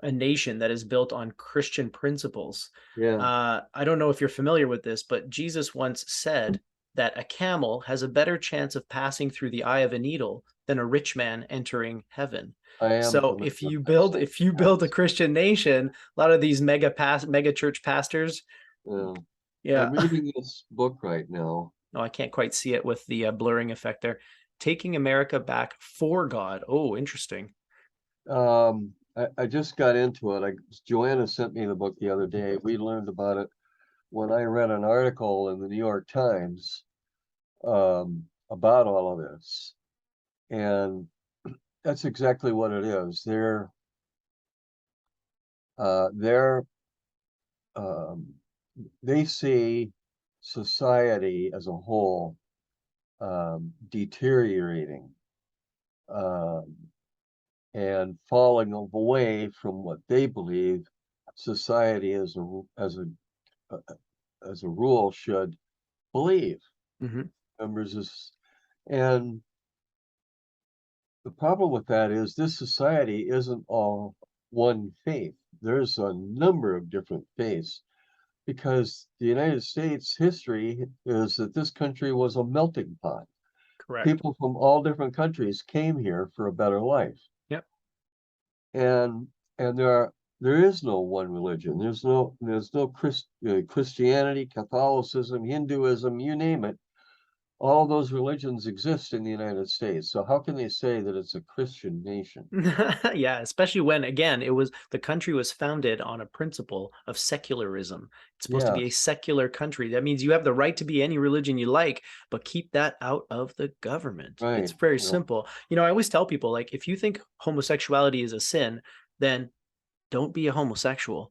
nation that is built on Christian principles, Yeah, I don't know if you're familiar with this, but Jesus once said that a camel has a better chance of passing through the eye of a needle than a rich man entering heaven. I am So familiar with that saying. if you build a Yes. Christian nation, a lot of these mega church pastors, Yeah. yeah. I'm reading this book right now. No, I can't quite see it with the blurring effect there. Taking America Back for God. Oh, interesting. I just got into it. Joanna sent me the book the other day. We learned about it when I read an article in the New York Times about all of this. And that's exactly what it is. They're um, they see society as a whole deteriorating um, and falling away from what they believe society uh, as a rule should believe. Mm-hmm. Members is, and the problem with that is this society isn't all one faith. There's a number of different faiths because the United States history is that this country was a melting pot. Correct. People from all different countries came here for a better life. Yep. And there is no one religion. There's no Christianity, Catholicism, Hinduism, you name it. All those religions exist in the United States. So how can they say that it's a Christian nation? Yeah, especially when, again, the country was founded on a principle of secularism. It's supposed to be a Yes, secular country. That means you have the right to be any religion you like, but keep that out of the government. It's right. very You know, simple. I always tell people, like, if you think homosexuality is a sin, then don't be a homosexual.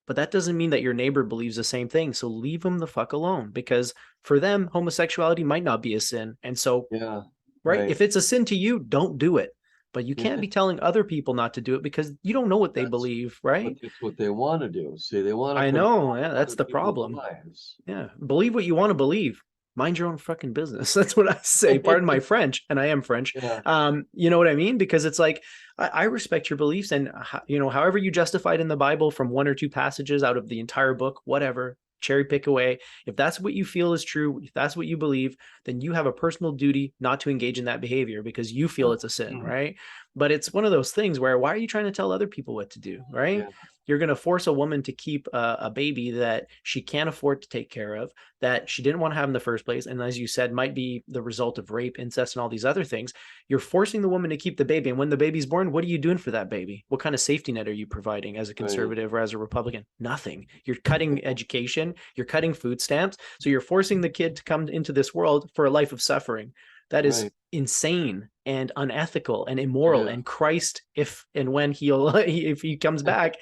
But that doesn't mean that your neighbor believes the same thing. So leave them the fuck alone, because for them, homosexuality might not be a sin. And so, yeah, right, right. if it's a sin to you, don't do it. But you can't Yeah, be telling other people not to do it because you don't know what they that's believe, right? that's what they want to do. See, they want to I know. control Yeah, that's other the people's problem. lives. Yeah. Believe what you want to believe. Mind your own fucking business. That's what I say. Pardon my French, and I am French. Yeah, You know what I mean? Because it's like, I respect your beliefs, and however you justified in the Bible from one or two passages out of the entire book, whatever, cherry pick away. If that's what you feel is true, if that's what you believe, then you have a personal duty not to engage in that behavior because you feel it's a sin, right? But it's one of those things where why are you trying to tell other people what to do, right? Yeah. You're going to force a woman to keep a baby that she can't afford to take care of, that she didn't want to have in the first place. And as you said, might be the result of rape, incest, and all these other things. You're forcing the woman to keep the baby. And when the baby's born, what are you doing for that baby? What kind of safety net are you providing as a conservative or as a Republican? Nothing. You're cutting education. You're cutting food stamps. So you're forcing the kid to come into this world for a life of suffering. That is insane and unethical and immoral. And Christ, if and when if he comes back,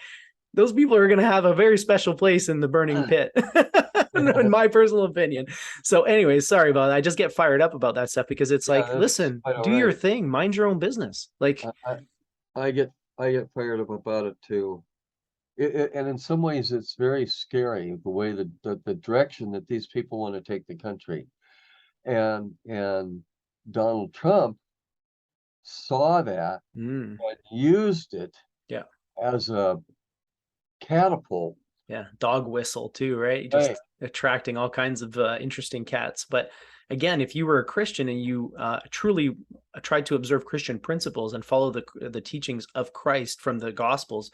those people are going to have a very special place in the burning pit, in my personal opinion. So anyways, sorry about that. I just get fired up about that stuff because it's like, listen, do your thing, mind your own business. Like I get fired up about it too. And in some ways it's very scary the way the direction that these people want to take the country. And Donald Trump saw that and used it as a catapult. Dog whistle too, right? Just attracting all kinds of interesting cats. But again, if you were a Christian and you truly tried to observe Christian principles and follow the teachings of Christ from the Gospels,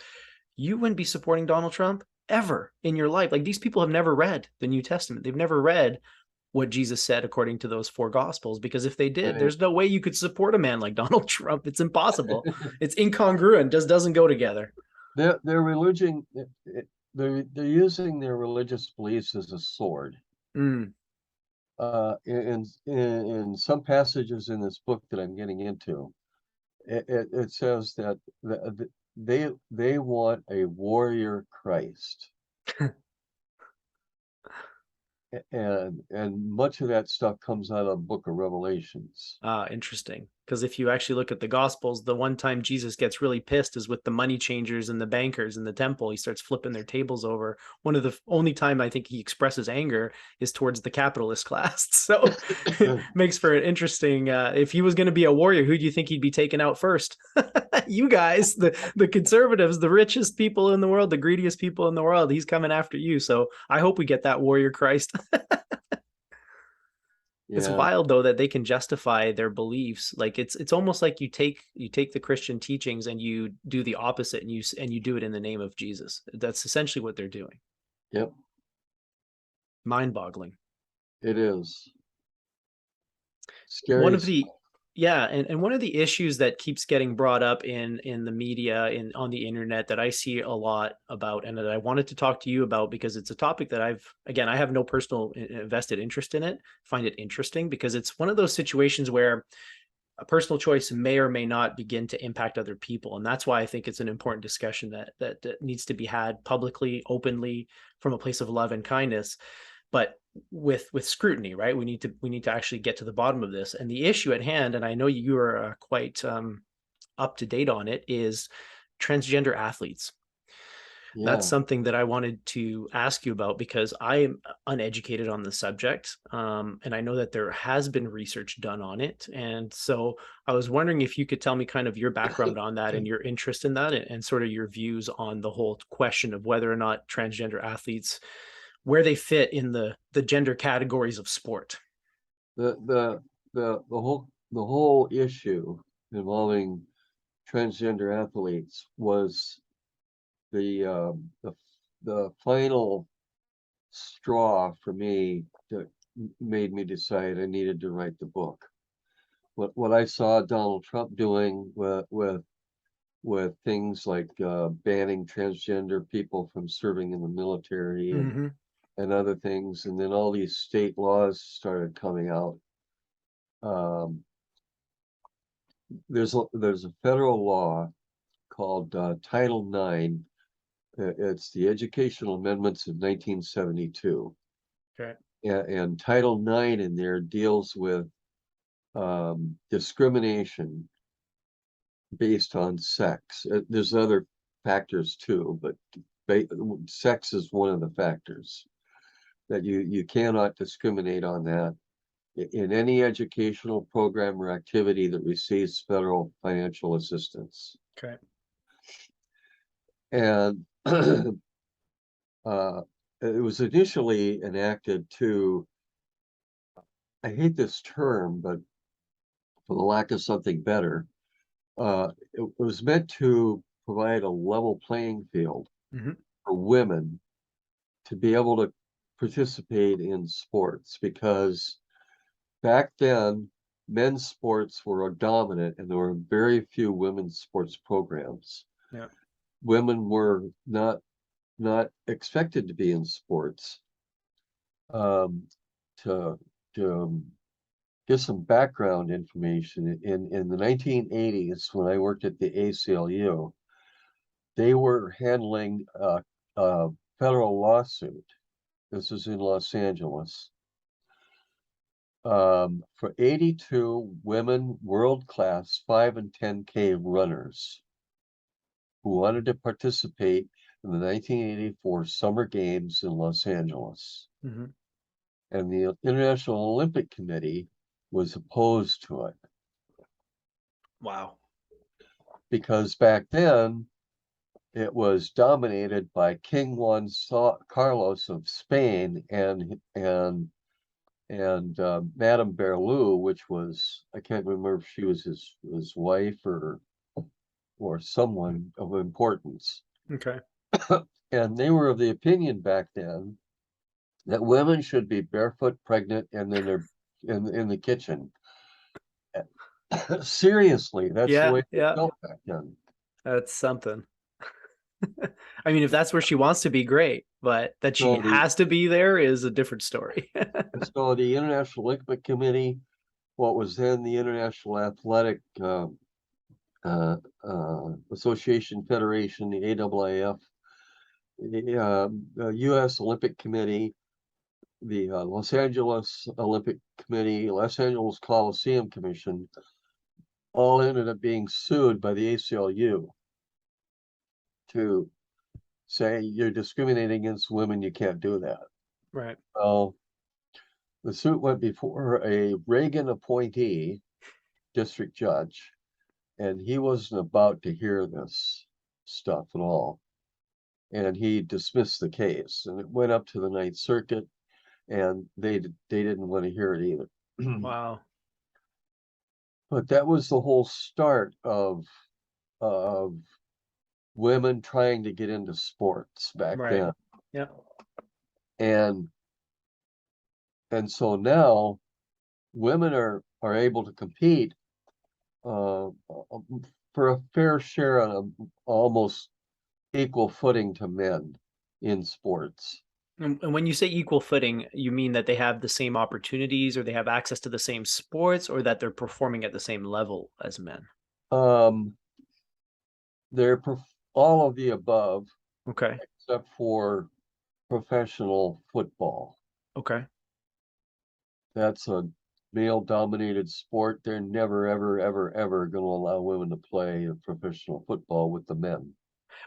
you wouldn't be supporting Donald Trump ever in your life. Like, these people have never read the New Testament. They've never read what Jesus said according to those 4 Gospels, because if they did, there's no way you could support a man like Donald Trump. It's impossible. It's incongruent, just doesn't go together. Their religion, they're using their religious beliefs as a sword. In some passages in this book that I'm getting into, it says that they want a warrior Christ. And much of that stuff comes out of the book of Revelations. Interesting. Because if you actually look at the Gospels, the one time Jesus gets really pissed is with the money changers and the bankers in the temple. He starts flipping their tables over. One of the only time I think he expresses anger is towards the capitalist class. So it makes for an interesting, if he was going to be a warrior, who do you think he'd be taking out first? You guys, the conservatives, the richest people in the world, the greediest people in the world. He's coming after you. So I hope we get that warrior Christ. It's wild though that they can justify their beliefs. Like it's almost like you take the Christian teachings and you do the opposite, and you do it in the name of Jesus. That's essentially what they're doing. Yep. Mind-boggling. It is. Scary. One of the and one of the issues that keeps getting brought up in the media, on the internet, that I see a lot about, and that I wanted to talk to you about because it's a topic that I have no personal vested interest in it. Find it interesting because it's one of those situations where a personal choice may or may not begin to impact other people. And that's why I think it's an important discussion that needs to be had publicly, openly, from a place of love and kindness. But with scrutiny, right? We need to actually get to the bottom of this. And the issue at hand, and I know you are quite up to date on it, is transgender athletes. That's something that I wanted to ask you about because I am uneducated on the subject. And I know that there has been research done on it. And so I was wondering if you could tell me kind of your background on that and your interest in that, and sort of your views on the whole question of whether or not transgender athletes, where they fit in the gender categories of sport. The whole issue involving transgender athletes was the final straw for me that made me decide I needed to write the book. What I saw Donald Trump doing with things like banning transgender people from serving in the military and other things, and then all these state laws started coming out. There's a federal law called Title IX. It's the Educational Amendments of 1972. Okay. And Title IX in there deals with discrimination based on sex. There's other factors too, but sex is one of the factors that you cannot discriminate on that in any educational program or activity that receives federal financial assistance. Okay. And it was initially enacted to, I hate this term, but for the lack of something better, it was meant to provide a level playing field Hmm. for women to be able to participate in sports, because back then men's sports were dominant and there were very few women's sports programs. Yeah. Women were not expected to be in sports. To get some background information, in the 1980s, when I worked at the ACLU, they were handling a federal lawsuit. This is in Los Angeles, for 82 women world-class 5 and 10K runners who wanted to participate in the 1984 Summer Games in Los Angeles. Hmm. And the International Olympic Committee was opposed to it, Wow. because back then it was dominated by King Juan Carlos of Spain and Madame Berlou, which was, I can't remember if she was his wife or someone of importance. Okay. And they were of the opinion back then that women should be barefoot, pregnant, and then they're in the kitchen. Seriously, that's the Yeah. way they Yeah. felt back then. That's something. I mean, if that's where she wants to be, great. But that she So the has to be there is a different story. so the International Olympic Committee, what was then the International Athletic Association Federation, the AAAF, the U.S. Olympic Committee, the Los Angeles Olympic Committee, Los Angeles Coliseum Commission, all ended up being sued by the ACLU to say you're discriminating against women, you can't do that. Right. Well, the suit went before a Reagan appointee district judge, and he wasn't about to hear this stuff at all. And he dismissed the case, and it went up to the Ninth Circuit, and they didn't want to hear it either. Wow. But that was the whole start of women trying to get into sports back Right. then. Yeah. And so now women are able to compete uh, for a fair share on almost equal footing to men in sports. And when you say equal footing, you mean that they have the same opportunities or they have access to the same sports or that they're performing at the same level as men? Um, they're all of the above, Okay. except for professional football. Okay. That's a male-dominated sport. They're never, ever, ever, ever going to allow women to play professional football with the men.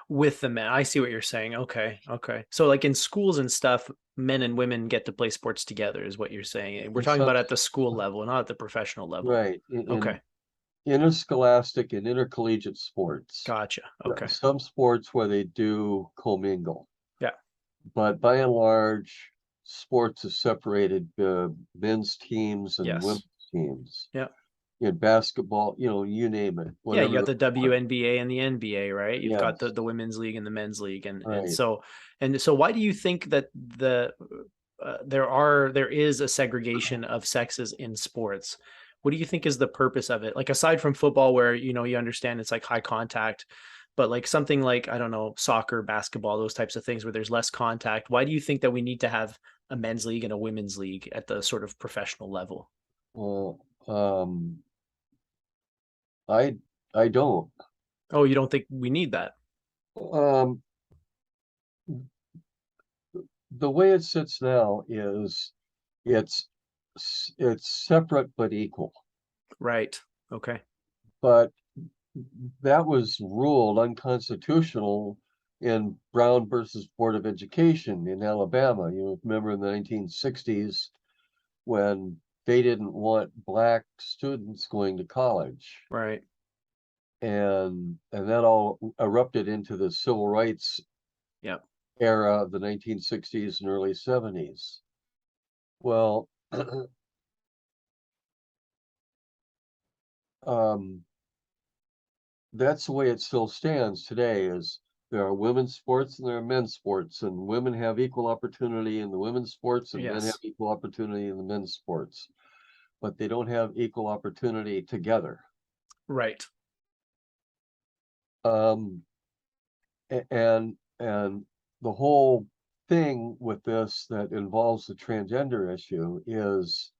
With the men. I see what you're saying. Okay. Okay. So like in schools and stuff, men and women get to play sports together is what you're saying. We're In talking some, about at the school level, not at the professional level. right, Okay. in interscholastic and intercollegiate sports, Gotcha. Okay. some sports where they do commingle, Yeah. but by and large, sports is separated, men's teams and Yes. women's teams. Yeah. In basketball, you name it, Yeah, you whatever got the the sport. WNBA and the NBA, right? You've got Yes, the women's league and the men's league, and right. so why do you think that there is a segregation of sexes in sports? What do you think is the purpose of it? Like aside from football, where you understand it's like high contact, but like something like I don't know, soccer, basketball, those types of things where there's less contact. Why do you think that we need to have a men's league and a women's league at the sort of professional level? Well, I I don't. Oh, you don't think we need that? Um, the way it sits now is it's it's separate but equal. Right. Okay. But that was ruled unconstitutional in Brown versus Board of Education in Alabama. You remember in the 1960s when they didn't want black students going to college. Right. And that all erupted into the civil rights Yeah. era of the 1960s and early 70s. Well, that's the way it still stands today. Is there are women's sports and there are men's sports, and women have equal opportunity in the women's sports and men have Yes. equal opportunity in the men's sports, but they don't have equal opportunity together. Right. Um, and the whole thing with this that involves the transgender issue is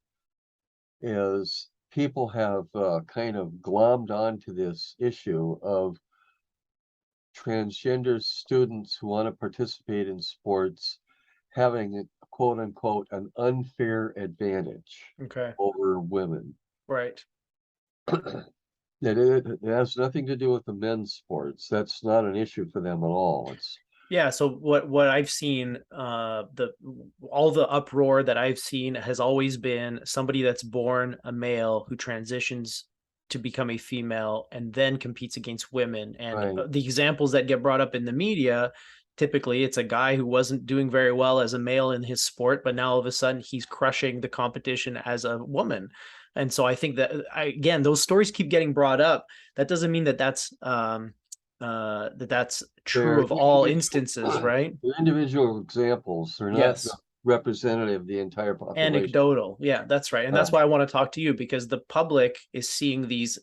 people have kind of glommed onto this issue of transgender students who want to participate in sports having, quote unquote, an unfair advantage Okay. over women. Right. It has nothing to do with the men's sports. That's not an issue for them at all. It's Yeah, so what I've seen, the all the uproar that I've seen has always been somebody that's born a male who transitions to become a female and then competes against women. And right. the examples that get brought up in the media, typically it's a guy who wasn't doing very well as a male in his sport, but now all of a sudden he's crushing the competition as a woman. And so I think that again, those stories keep getting brought up. That doesn't mean that that's true They're of all individual, instances, right? they're individual examples. They're not Yes. representative of the entire population. Anecdotal. Yeah, that's right. And that's why I want to talk to you, because the public is seeing these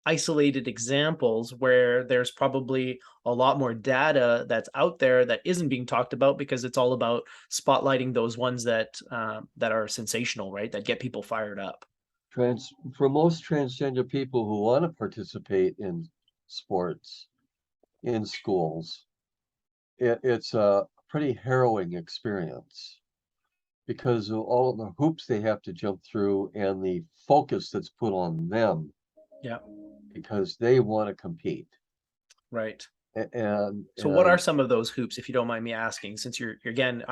isolated examples where there's probably a lot more data that's out there that isn't being talked about, because it's all about spotlighting those ones that are sensational, right? That get people fired up. For most transgender people who want to participate in sports in schools, it's a pretty harrowing experience because of all of the hoops they have to jump through and the focus that's put on them Yeah. because they want to compete. Right. And So what are some of those hoops, if you don't mind me asking, since you're again,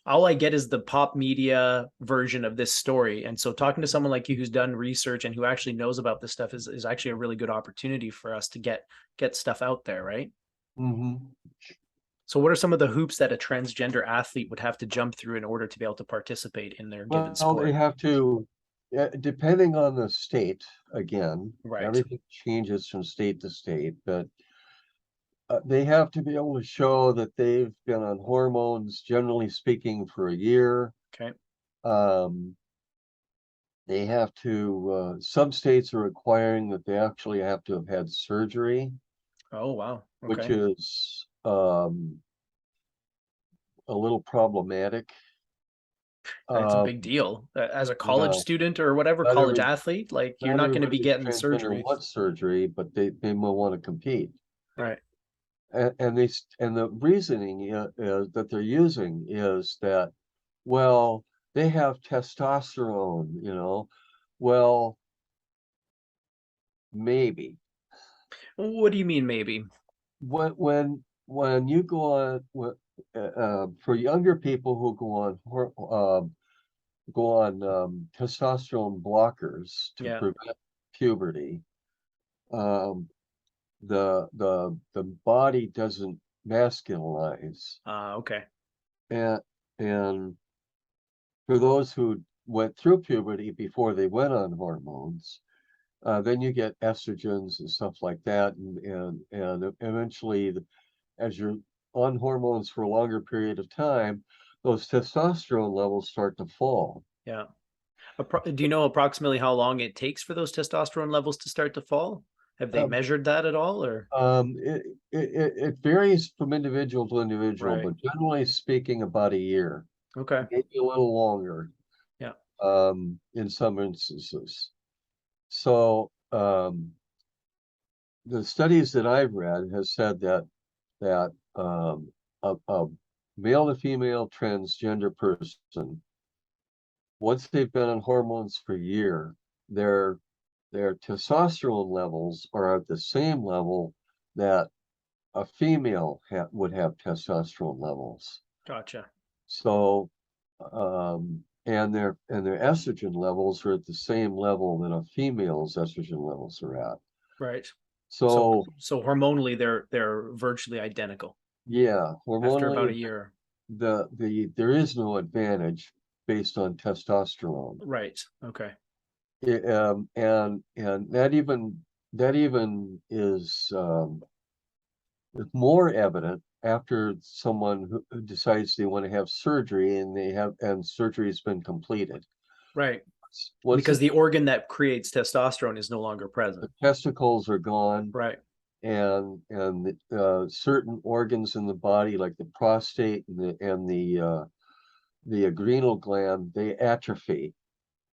all I get is the pop media version of this story. And so talking to someone like you who's done research and who actually knows about this stuff is actually a really good opportunity for us to get stuff out there, right? Mhm. So what are some of the hoops that a transgender athlete would have to jump through in order to be able to participate in their given Well, they sport? have to, depending on the state, again, Right. everything changes from state to state, but they have to be able to show that they've been on hormones, generally speaking, for a year. Okay. Um, they have to, some states are requiring that they actually have to have had surgery, Oh, wow. which Okay. is a little problematic. It's a Um, big deal. As a college yeah, student or whatever, not college every athlete, like you're not not going to be everybody who's getting transgender surgery. wants surgery, but they will want to compete. Right. And the reasoning is that they're using is that, well, they have testosterone, well, maybe What do you mean, maybe? when you go on for younger people who go on testosterone blockers to Yeah. prevent puberty, um, the body doesn't masculinize. Okay. And and for those who went through puberty before they went on hormones, then you get estrogens and stuff like that, and eventually, as you're on hormones for a longer period of time, those testosterone levels start to fall. Yeah. Do you know approximately how long it takes for those testosterone levels to start to fall? Have they Um, measured that at all, or? it varies from individual to individual, Right. but generally speaking, about a year, Okay. maybe a little longer, Yeah. in some instances. So the studies that I've read has said that a male to female transgender person, once they've been on hormones for a year, their testosterone levels are at the same level that a female would have testosterone levels. Gotcha. So, and their estrogen levels are at the same level that a female's estrogen levels are at. Right. So So hormonally they're virtually identical. yeah, after about hormonally, a year. there is no advantage based on testosterone. Right. Okay. And that even is more evident after someone who decides they want to have surgery and surgery has been completed. Right. Once Because the organ that creates testosterone is no longer the present. testicles are gone, Right. and certain organs in the body, like the prostate and the adrenal gland, they atrophy.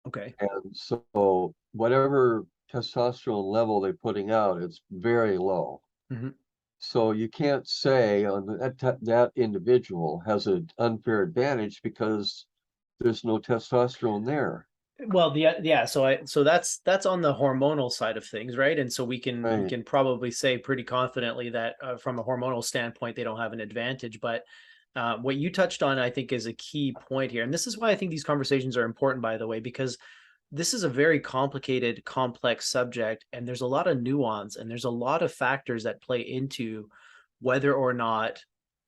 Okay. And so whatever testosterone level they're putting out, it's very low. Mhm. So you can't say on that individual has an unfair advantage because there's no testosterone there. Well, yeah, so that's on the hormonal side of things, right? And so we Right. can probably say pretty confidently that from a hormonal standpoint, they don't have an advantage. But what you touched on, I think, is a key point here, and this is why I think these conversations are important, by the way, because this is a very complicated, complex subject, and there's a lot of nuance, and there's a lot of factors that play into whether or not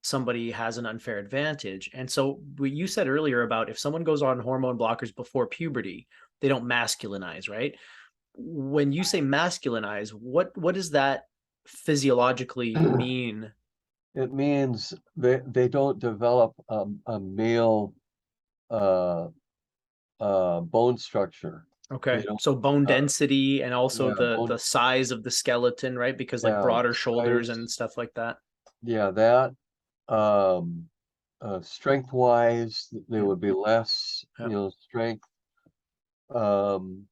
somebody has an unfair advantage. And so what you said earlier about if someone goes on hormone blockers before puberty, they don't masculinize, right? When you say masculinize, what does that physiologically mean? It means they don't develop a male uh, bone structure. They Okay. don't, So bone uh, density and also yeah, the size of the skeleton, right? Because like yeah, broader shoulders size, and stuff like that. yeah, that, um, strength wise, there Yeah. would be less, Yeah. strength. Um,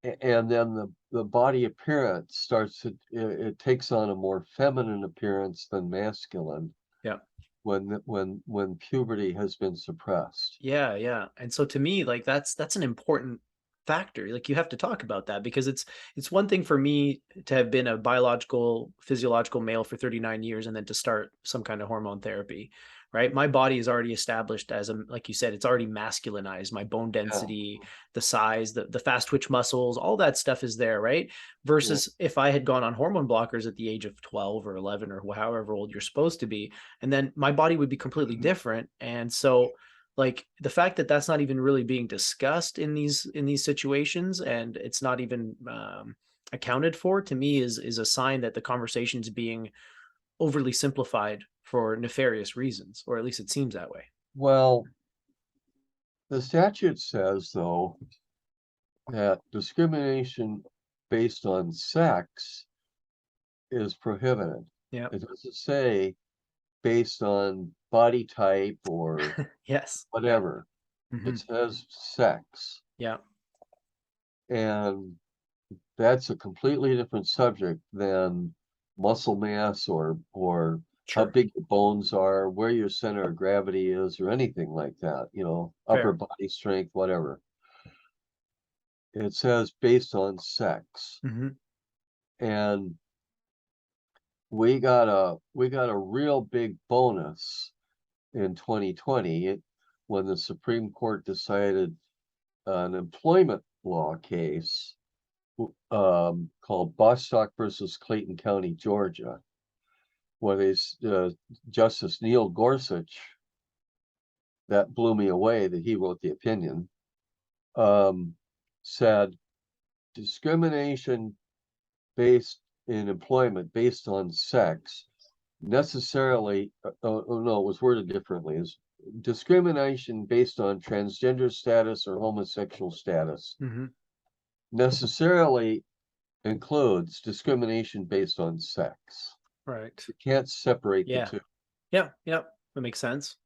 and then the body appearance it takes on a more feminine appearance than masculine Yeah. when puberty has been suppressed. Yeah, yeah. And so to me, like that's an important factor. Like you have to talk about that because it's one thing for me to have been a biological, physiological male for 39 years and then to start some kind of hormone therapy, right? My body is already established as a, like you said, it's already masculinized. My bone Yeah, density, the size, the fast twitch muscles, all that stuff is there, right? yeah. Versus if I had gone on hormone blockers at the age of 12 or 11 or however old you're supposed to be, and then my body would be completely different. And so like the fact that that's not even really being discussed in these situations and it's not even accounted for to me is a sign that the conversation is being overly simplified for nefarious reasons, or at least it seems that way. Well, the statute says, though, that discrimination based on sex is prohibited. Yeah. It doesn't say based on body type or Yes. whatever. Hmm. It says sex. Yeah. And that's a completely different subject than muscle mass or how Sure. big your bones are, where your center of gravity is, or anything like that, upper Fair. body strength, whatever. It says based on sex. Hmm. And we got a real big bonus in 2020 when the Supreme Court decided an employment law case called Bostock versus Clayton County, Georgia, where Justice Neil Gorsuch, that blew me away that he wrote the opinion, um, said discrimination based in employment based on sex necessarily, oh no, it was worded differently, is discrimination based on transgender status or homosexual status Hmm. necessarily includes discrimination based on sex. Right. You can't separate the Yeah. two. Yeah. Yeah. That makes sense.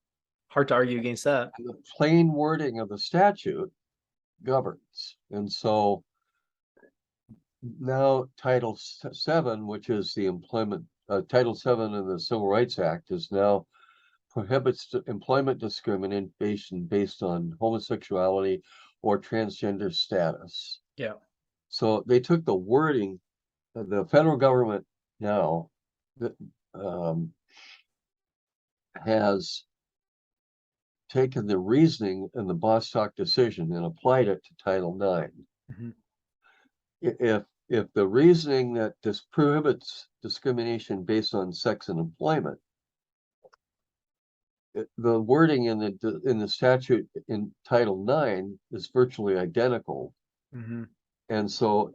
Hard to argue against that. And the plain wording of the statute governs. And so now Title VII, which is the employment, Title VII of the Civil Rights Act, is now prohibits employment discrimination based on homosexuality or transgender status. Yeah. So they took the wording, the federal government now that um, has taken the reasoning in the Bostock decision and applied it to Title IX. Hmm. If the reasoning that this prohibits discrimination based on sex and employment the wording in the statute in Title IX is virtually identical, Hmm. and so It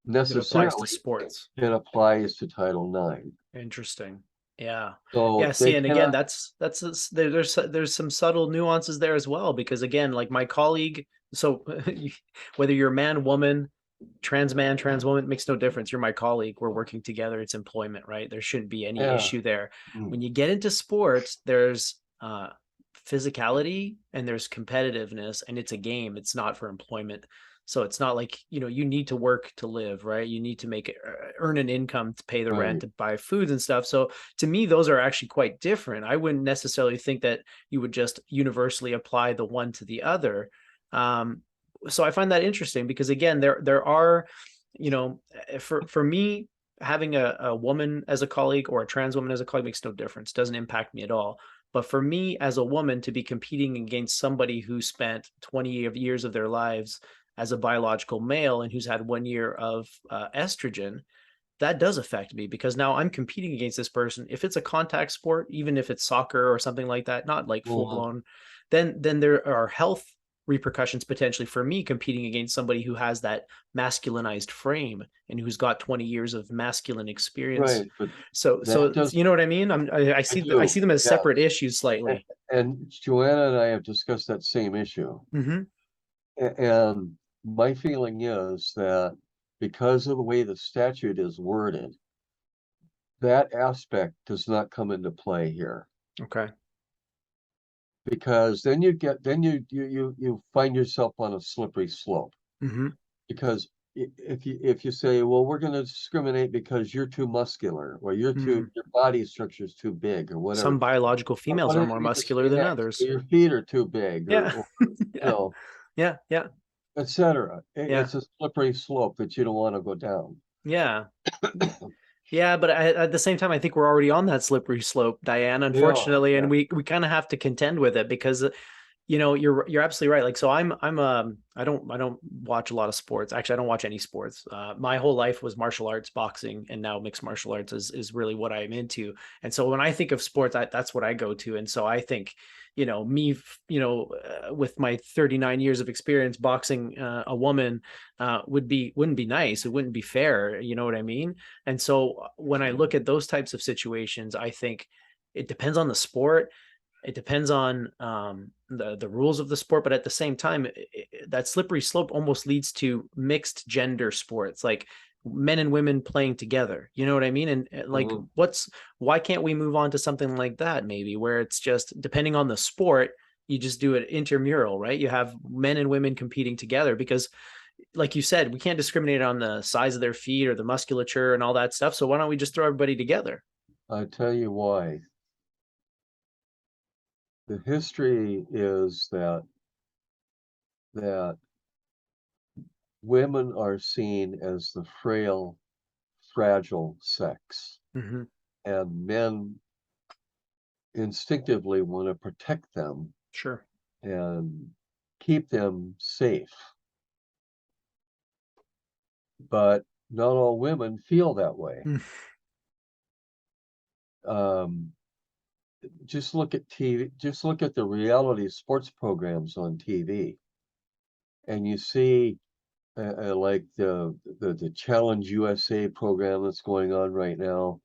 applies to necessarily sports. it applies to Title IX. Interesting. Yeah. Yeah. So See, they and again, cannot. there's some subtle nuances there as well, because again, like my colleague, so whether you're a man, woman, trans woman, makes no difference. You're my colleague. We're working together. It's employment, right? There shouldn't be any Yeah. issue there. Mm. When you get into sports, there's physicality and there's competitiveness, and it's a game. It's not for employment. So it's not like, you need to work to live, right? You need to earn an income to pay the rent, Right. to buy foods and stuff. So to me, those are actually quite different. I wouldn't necessarily think that you would just universally apply the one to the other. So I find that interesting, because again, there are, for me, having a woman as a colleague or a trans woman as a colleague makes no difference. Doesn't impact me at all. But for me as a woman to be competing against somebody who spent 20 years of their lives as a biological male and who's had 1 year of estrogen, that does affect me, because now I'm competing against this person. If it's a contact sport, even if it's soccer or something like that, not like full Well, blown, then there are health repercussions potentially for me competing against somebody who has that masculinized frame and who's got 20 years of masculine experience. right, but that So does. you know what I mean? I I I do. see them as Yes. separate issues And, slightly. and Joanna and I have discussed that same issue. Hmm. And my feeling is that because of the way the statute is worded, that aspect does not come into play here. Okay. Because then you find yourself on a slippery slope. Hmm. Because if you say, well, we're going to discriminate because you're too muscular, or Hmm. your body structure is too big, or Some whatever. biological females What are if more you just muscular say than next? others. Your feet are too big, Yeah. or you Yeah. know, Yeah. Yeah. etc. Yeah. It's a slippery slope that you don't want to go down. Yeah. Yeah, but at the same time, I think we're already on that slippery slope, Diane, We are, unfortunately, and yeah. we kind of have to contend with it, because you're absolutely right. Like, so I don't watch a lot of sports. Actually, I don't watch any sports. My whole life was martial arts, boxing, and now mixed martial arts is really what I'm into. And so when I think of sports, that's what I go to. And so I think, me, with my 39 years of experience boxing a woman wouldn't be nice. It wouldn't be fair. You know what I mean? And so when I look at those types of situations, I think it depends on the sport. It depends on the rules of the sport, but at the same time, that slippery slope almost leads to mixed gender sports, like men and women playing together. You know what I mean? And like, Mhm. why can't we move on to something like that, maybe, where it's just depending on the sport, you just do it intramural, right? You have men and women competing together, because like you said, we can't discriminate on the size of their feet or the musculature and all that stuff. So why don't we just throw everybody together? I tell you why. The history is that women are seen as the frail, fragile sex, Mm-hmm. and men instinctively want to protect them Sure. and keep them safe. But not all women feel that way. Mm. Um, just look at TV, just look at the reality sports programs on TV, and you see like the Challenge USA program that's going on right now,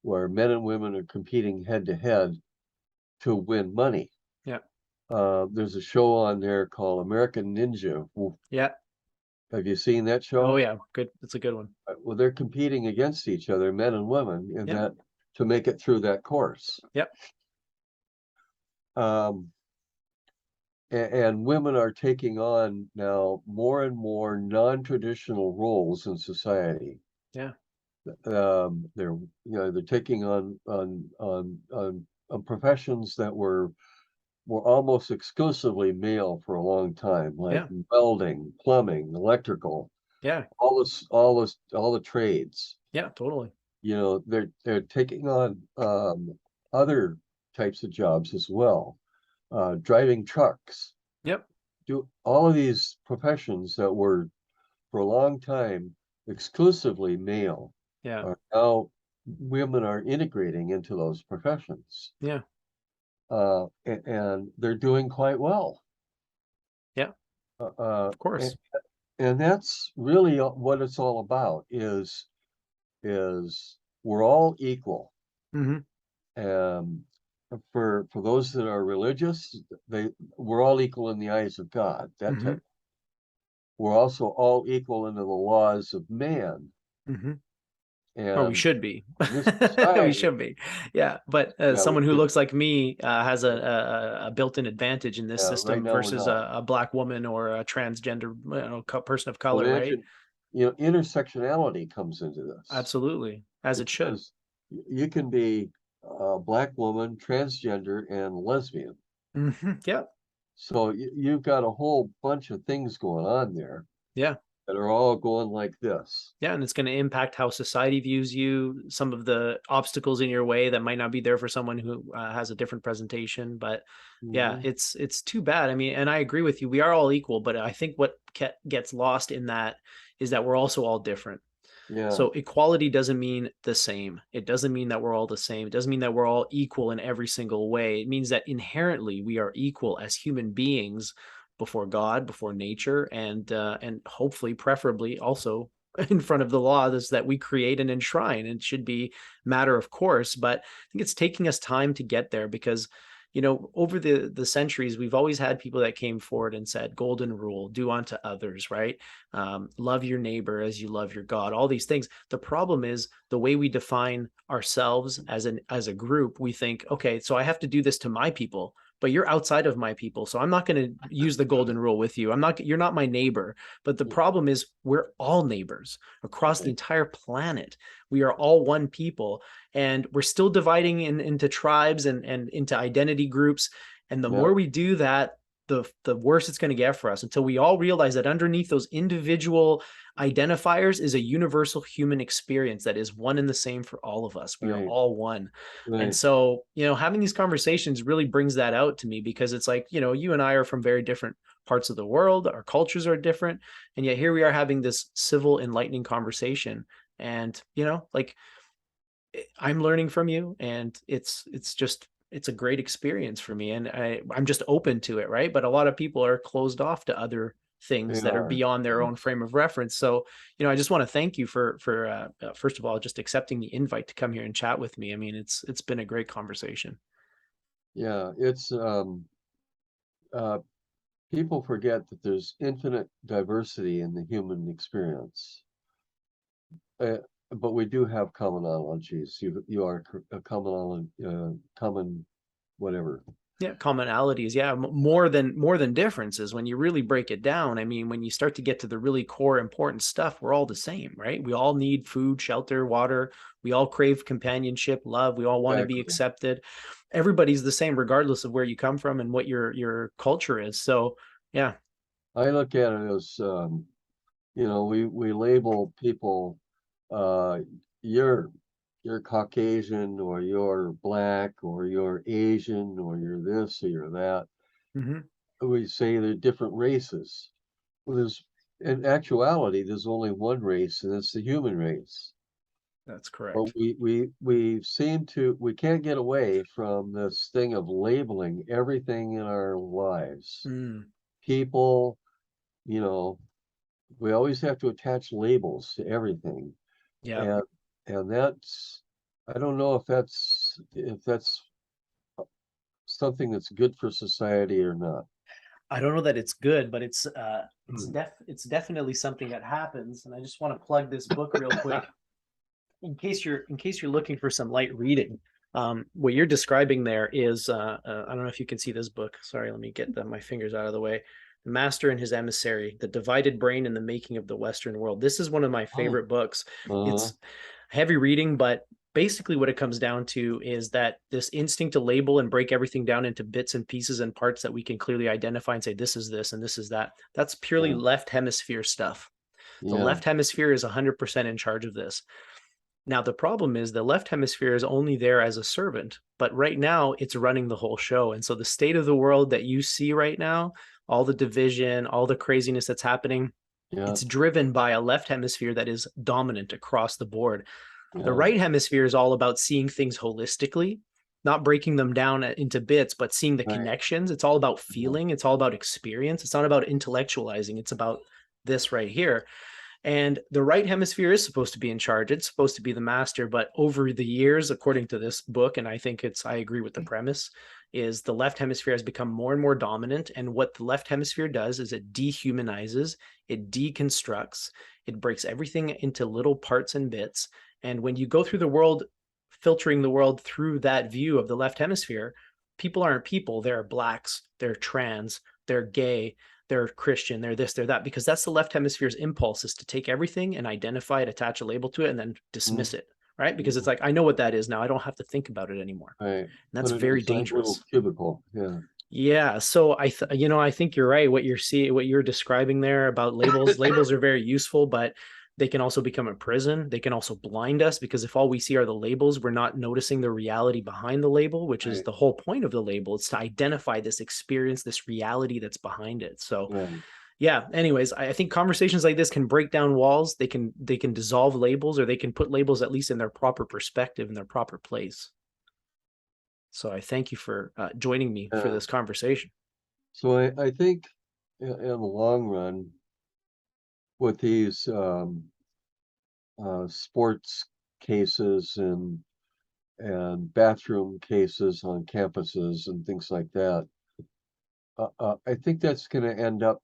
where men and women are competing head to head to win money. Yeah. There's a show on there called American Ninja. Yeah. Have you seen that Oh show? yeah. Good. That's a good one. Well, they're competing against each other, men and women, in Yeah. that to make it through that course. Yep. Um, and women are taking on now more and more non-traditional roles in society. Yeah. They're taking on professions that were almost exclusively male for a long time, like Yeah. welding, plumbing, electrical, Yeah. all the trades. Yeah. Totally. They're taking on other types of jobs as well, driving trucks, Yep. do all of these professions that were for a long time exclusively male, Yeah. are now women are integrating into those professions. Yeah. and they're doing quite well. Yeah, of And, course. and that's really what it's all about is we're all equal. Hmm. Um, for those that are religious, we're all equal in the eyes of God. That Hmm. type. We're also all equal under the laws of man. Hmm. Or we And should be. in this We society, should be. Yeah. But yeah, we someone who should. looks like me has a built-in advantage in this Right system now we're versus not. a black woman or a transgender, person of Well, color, right? imagine, intersectionality comes into this Absolutely. As it should. because you can be a black woman, transgender, and lesbian. Yeah. So you've got a whole bunch of things going on there Yeah. that are all going like this. Yeah, and it's going to impact how society views you, some of the obstacles in your way that might not be there for someone who has a different presentation. But yeah, Hmm. it's too bad. I mean, and I agree with you. We are all equal, but I think what gets lost in that is that we're also all different. Yeah, So equality doesn't mean the same. It doesn't mean that we're all the same. It doesn't mean that we're all equal in every single way. It means that inherently we are equal as human beings before God, before nature, and hopefully, preferably, also in front of the law that we create and enshrine. It should be matter of course, but I think it's taking us time to get there because over the centuries, we've always had people that came forward and said, golden rule, do unto others, right? Love your neighbor as you love your God, all these things. The problem is the way we define ourselves as a group. We think, okay, so I have to do this to my people, but you're outside of my people. So I'm not going to use the golden rule with you. You're not my neighbor. But the problem is we're all neighbors across the right. entire planet. We are all one people, and we're still dividing into tribes and into identity groups. And the Yeah, more we do that, the worse it's going to get for us, until we all realize that underneath those individual identifiers is a universal human experience that is one and the same for all of us. We are right, all one. And right. so, having these conversations really brings that out to me, because it's like, you and I are from very different parts of the world. Our cultures are different. And yet here we are having this civil, enlightening conversation. And, like, I'm learning from you, and it's a great experience for me, and I'm just open to it, right? But a lot of people are closed off to other They things that are are. beyond their Yeah. own frame of reference. So, I just want to thank you for first of all just accepting the invite to come here and chat with me. I mean, it's been a great conversation. Yeah, it's uh, people forget that there's infinite diversity in the human experience. Uh, but we do have commonalities. You are a common whatever. Yeah, commonalities. Yeah, more than differences. When you really break it down, I mean, when you start to get to the really core important stuff, we're all the same, right? We all need food, shelter, water. We all crave companionship, love. We all want to be Exactly. accepted. Everybody's the same, regardless of where you come from and what your culture is. So, yeah. I look at it as we label people, uh, you're you're Caucasian or you're black or you're Asian or you're this or you're that. Hmm. We say they're different races. Well, in actuality, there's only one race, and it's the human race. That's But correct. we can't get away from this thing of labeling everything in our lives. Mm, People, you know, we always have to attach labels to everything. yeah. And that's I don't know if that's something that's good for society or not. I don't know that it's good, but it's definitely something that happens. And I just want to plug this book real quick in case you're looking for some light reading. What you're describing there is I don't know if you can see this book. Sorry, let me get my fingers out of the way. The Master and His Emissary: The Divided Brain and the Making of the Western World. This is one of my Oh, favorite books. uh, It's heavy reading, but basically what it comes down to is that this instinct to label and break everything down into bits and pieces and parts that we can clearly identify and say, this is this and this is that. That's purely yeah, left hemisphere stuff. The yeah, left hemisphere is 100% in charge of this. Now, the problem is the left hemisphere is only there as a servant, but right now it's running the whole show. And so the state of the world that you see right now, all the division, all the craziness that's happening, yeah, it's driven by a left hemisphere that is dominant across the board. The yeah, right hemisphere is all about seeing things holistically not breaking them down into bits, but seeing the Right. connections. It's all about feeling. It's all about experience. It's not about intellectualizing. It's about this right here. And the right hemisphere is supposed to be in charge. It's supposed to be the master. But over the years, according to this book, and I think I agree with the premise, is the left hemisphere has become more and more dominant. And what the left hemisphere does is it dehumanizes, it deconstructs, it breaks everything into little parts and bits. And when you go through the world, filtering the world through that view of the left hemisphere, people aren't people. They're blacks, they're trans, they're gay, they're Christian, they're this, they're that, because that's the left hemisphere's impulse, is to take everything and identify it, attach a label to it, and then dismiss it, right? Because it's like, I know what that is now. I don't have to think about it anymore. Right. And that's Put it very inside a little dangerous. cubicle. Yeah. Yeah. So I think you're right. What you're describing there about labels are very useful, but they can also become a prison. They can also blind us, because if all we see are the labels, we're not noticing the reality behind the label, which is Right. the whole point of the label. It's to identify this experience, this reality that's behind it. So Right. yeah, anyways, I think conversations like this can break down walls. They can dissolve labels, or they can put labels at least in their proper perspective, in their proper place. So I thank you for joining me for this conversation. So I think in the long run, with these sports cases and bathroom cases on campuses and things like that, I think that's going to end up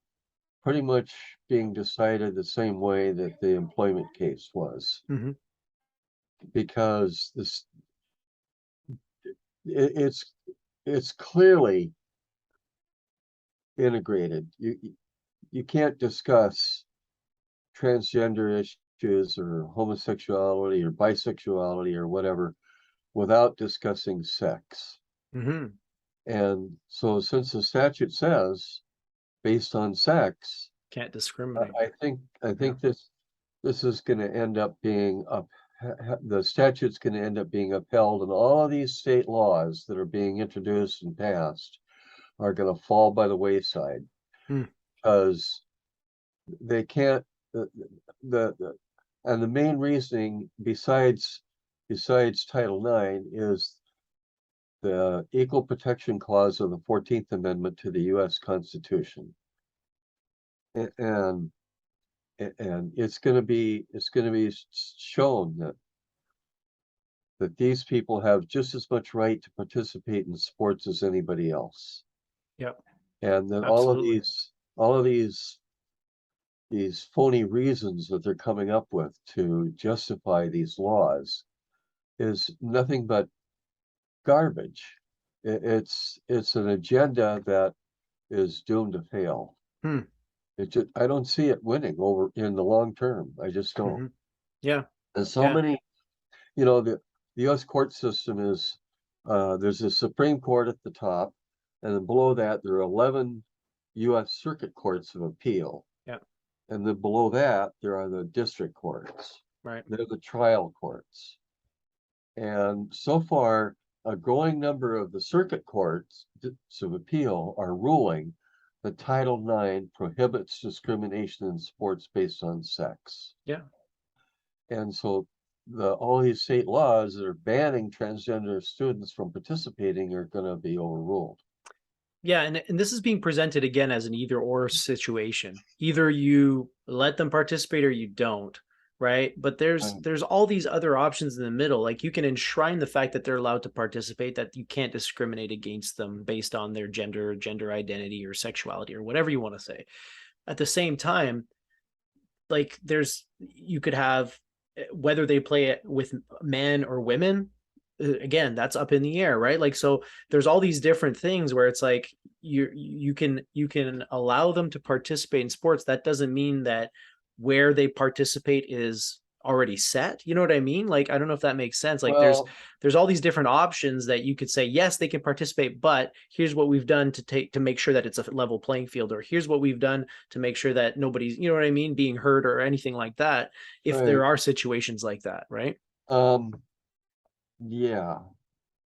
pretty much being decided the same way that the employment case was, Mm-hmm. because it's clearly integrated. You can't discuss transgender issues or homosexuality or bisexuality or whatever without discussing sex. Mm-hmm. And so since the statute says based on sex, Can't discriminate. I think this is going to end up being the statute's going to end up being upheld, and all of these state laws that are being introduced and passed are going to fall by the wayside, because they can't and the main reasoning besides Title IX is the Equal Protection Clause of the 14th Amendment to the U.S. Constitution. And it's going to be shown that these people have just as much right to participate in sports as anybody else. Yep. And that Absolutely. all of these phony reasons that they're coming up with to justify these laws is nothing but garbage. It's an agenda that is doomed to fail. I don't see it winning over in the long term. I just don't. Mm-hmm. Yeah. And so Yeah. many, the U.S. court system is, there's a Supreme Court at the top, and then below that there are 11 U.S. Circuit Courts of Appeal. Yeah. And then below that there are the district courts. Right. They're the trial courts. And so far, a growing number of the circuit courts of appeal are ruling that Title IX prohibits discrimination in sports based on sex. Yeah. And so all these state laws that are banning transgender students from participating are going to be overruled. Yeah, and this is being presented again as an either or situation. Either you let them participate or you don't, right? But there's all these other options in the middle. Like, you can enshrine the fact that they're allowed to participate, that you can't discriminate against them based on their gender identity or sexuality or whatever you want to say. At the same time, like, you could have, whether they play it with men or women, again, that's up in the air, right? Like, so there's all these different things where it's like you can allow them to participate in sports. That doesn't mean that where they participate is already set. You know what I mean? Like, I don't know if that makes sense. Like, there's all these different options that you could say, yes, they can participate, but here's what we've done to make sure that it's a level playing field, or here's what we've done to make sure that nobody's, you know what I mean, being hurt or anything like that, if there are situations like that, right? Yeah.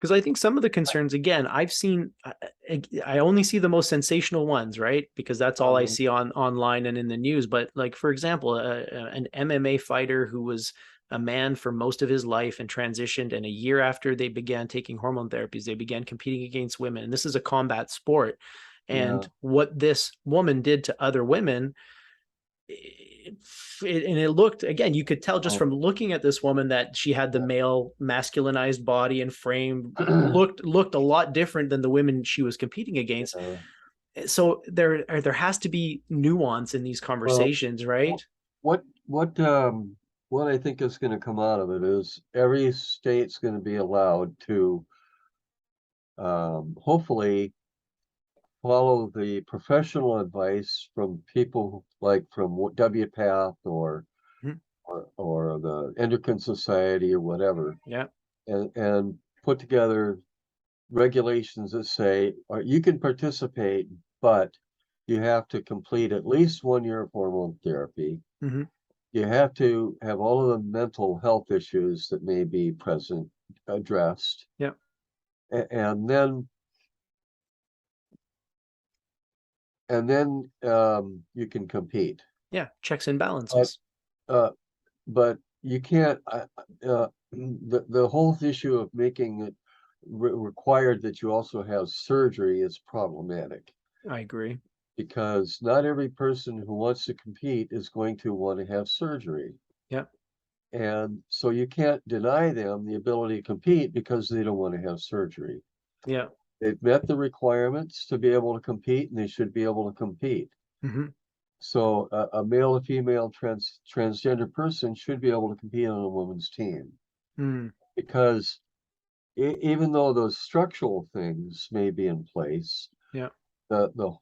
Because I think some of the concerns, again, I've seen, I only see the most sensational ones, right? Because that's all I see online and in the news. But, like, for example, an MMA fighter who was a man for most of his life and transitioned. And a year after they began taking hormone therapies, they began competing against women. And this is a combat sport. And what this woman did to other women, and it looked, again, you could tell just from looking at this woman that she had the male masculinized body and frame, looked a lot different than the women she was competing against. So there has to be nuance in these conversations, right? What I think is going to come out of it is every state's going to be allowed to hopefully follow the professional advice from people like from WPATH or the Endocrine Society or whatever. Yeah. And put together regulations that say you can participate, but you have to complete at least 1 year of hormone therapy. You have to have all of the mental health issues that may be present addressed. Yeah. And then you can compete. Yeah, checks and balances. But you can't. The whole issue of making it required that you also have surgery is problematic. I agree. Because not every person who wants to compete is going to want to have surgery. Yeah. And so you can't deny them the ability to compete because they don't want to have surgery. Yeah. They've met the requirements to be able to compete, and they should be able to compete. So a male and female transgender person should be able to compete on a woman's team. Because even though those structural things may be in place, the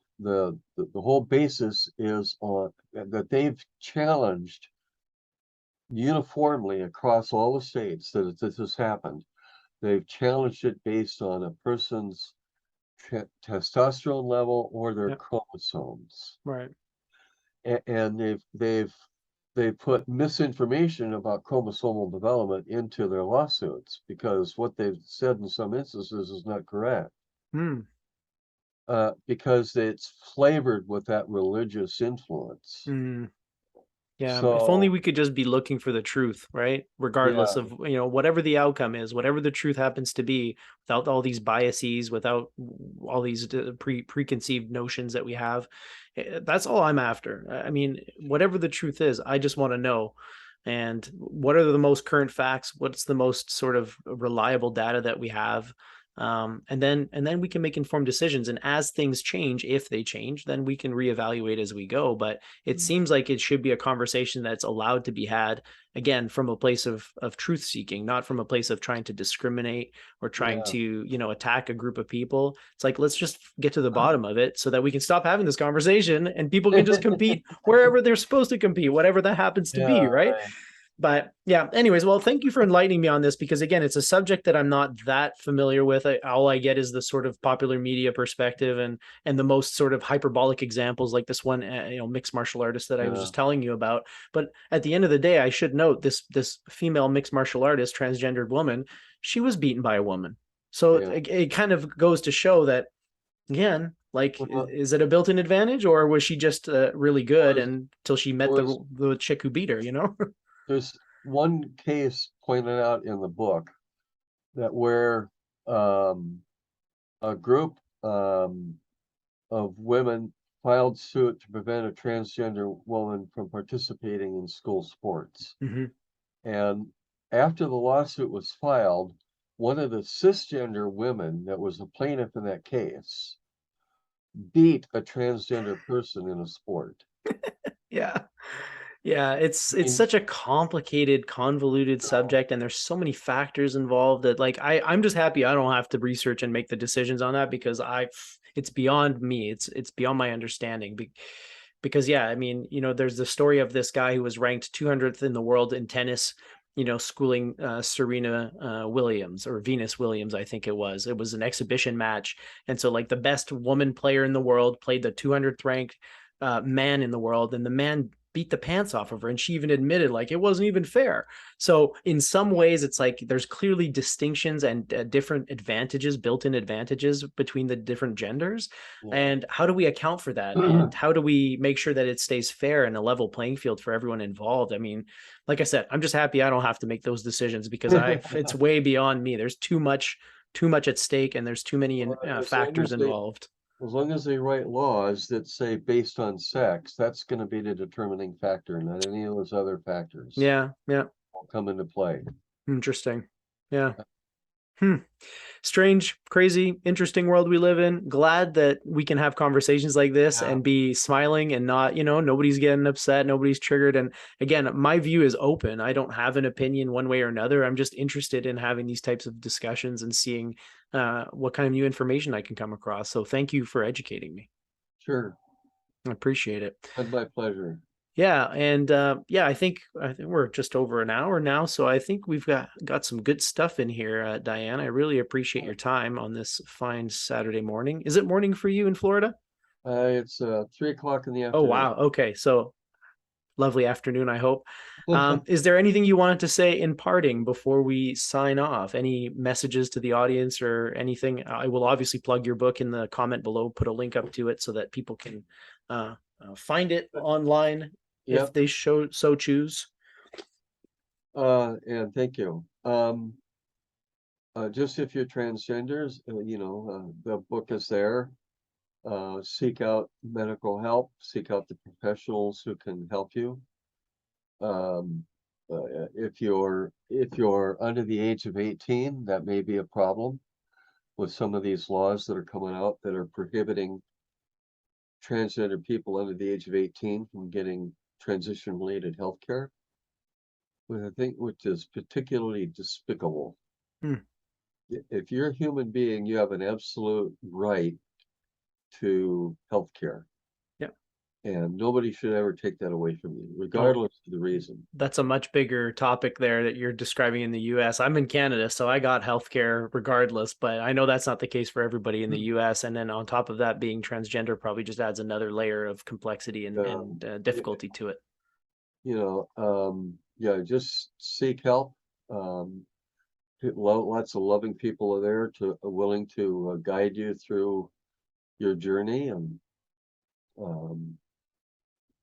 whole basis is on that they've challenged uniformly across all the states that this has happened. They've challenged it based on a person's testosterone level or their chromosomes. Right. And they've put misinformation about chromosomal development into their lawsuits because what they've said in some instances is not correct. Because it's flavored with that religious influence. Yeah, so, if only we could just be looking for the truth, right? Regardless of, whatever the outcome is, whatever the truth happens to be, without all these biases, without all these preconceived notions that we have. That's all I'm after. I mean, whatever the truth is, I just want to know. And what are the most current facts? What's the most sort of reliable data that we have? And then we can make informed decisions. And as things change, if they change, then we can reevaluate as we go. But it seems like it should be a conversation that's allowed to be had, again, from a place of truth seeking, not from a place of trying to discriminate or trying to, attack a group of people. It's like, let's just get to the bottom of it so that we can stop having this conversation and people can just compete wherever they're supposed to compete, whatever that happens to be, right? But yeah, anyways, well, thank you for enlightening me on this, because again, it's a subject that I'm not that familiar with. All I get is the sort of popular media perspective and the most sort of hyperbolic examples like this one, mixed martial artist that I was just telling you about. But at the end of the day, I should note this female mixed martial artist, transgendered woman, she was beaten by a woman. So it kind of goes to show that, again, like, is it a built-in advantage, or was she just really good until she met the chick who beat her, There's one case pointed out in the book that where a group of women filed suit to prevent a transgender woman from participating in school sports. And after the lawsuit was filed, one of the cisgender women that was the plaintiff in that case beat a transgender person in a sport. Yeah, it's such a complicated, convoluted subject, and there's so many factors involved that, like, I'm just happy I don't have to research and make the decisions on that, because it's beyond me. It's beyond my understanding. Because I mean, there's the story of this guy who was ranked 200th in the world in tennis, schooling Serena Williams, or Venus Williams, I think it was. It was an exhibition match, and so like the best woman player in the world played the 200th ranked man in the world, and the man beat the pants off of her. And she even admitted like it wasn't even fair. So in some ways, it's like there's clearly distinctions and different advantages, built-in advantages between the different genders. Yeah. And how do we account for that? And how do we make sure that it stays fair and a level playing field for everyone involved? I mean, like I said, I'm just happy I don't have to make those decisions because it's way beyond me. There's too much at stake, and there's too many factors involved. As long as they write laws that say based on sex, that's going to be the determining factor, not any of those other factors. Yeah, yeah. Will come into play. Interesting. Yeah. Strange, crazy, interesting world we live in. Glad that we can have conversations like this and be smiling and not, nobody's getting upset, nobody's triggered. And again, my view is open. I don't have an opinion one way or another. I'm just interested in having these types of discussions and seeing what kind of new information I can come across. So thank you for educating me. Sure. I appreciate it. It's my pleasure. Yeah, and I think we're just over an hour now, so I think we've got some good stuff in here, Diane. I really appreciate your time on this fine Saturday morning. Is it morning for you in Florida? It's 3 o'clock in the Oh afternoon. wow. Okay, so lovely afternoon, I hope. Is there anything you wanted to say in parting before we sign off? Any messages to the audience or anything? I will obviously plug your book in the comment below, put a link up to it so that people can find it online. If they so choose. And thank you. Just if you're transgenders, the book is there. Seek out medical help, seek out the professionals who can help you. If you're under the age of 18, that may be a problem with some of these laws that are coming out that are prohibiting transgender people under the age of 18 from getting transition-related health care, which is particularly despicable. If you're a human being, you have an absolute right to health care. Yeah. And nobody should ever take that away from you, regardless of the reason. That's a much bigger topic there that you're describing in the US. I'm in Canada, so I got healthcare regardless, but I know that's not the case for everybody in the US. And then on top of that, being transgender probably just adds another layer of complexity and difficulty to it. Just seek help. Lots of loving people are there willing to guide you through your journey, and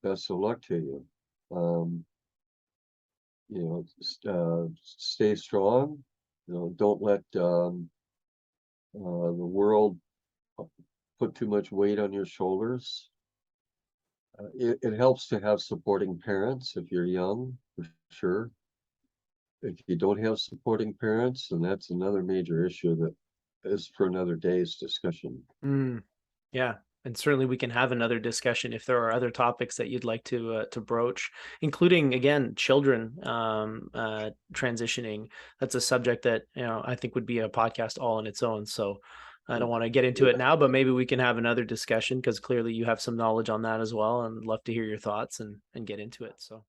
best of luck to you. Stay strong. Don't let the world put too much weight on your shoulders. It helps to have supporting parents if you're young, for sure. If you don't have supporting parents, then that's another major issue that is for another day's discussion. Yeah, and certainly we can have another discussion if there are other topics that you'd like to broach, including, again, children transitioning. That's a subject that I think would be a podcast all on its own. So I don't want to get into it now, but maybe we can have another discussion because clearly you have some knowledge on that as well, and love to hear your thoughts and get into it. So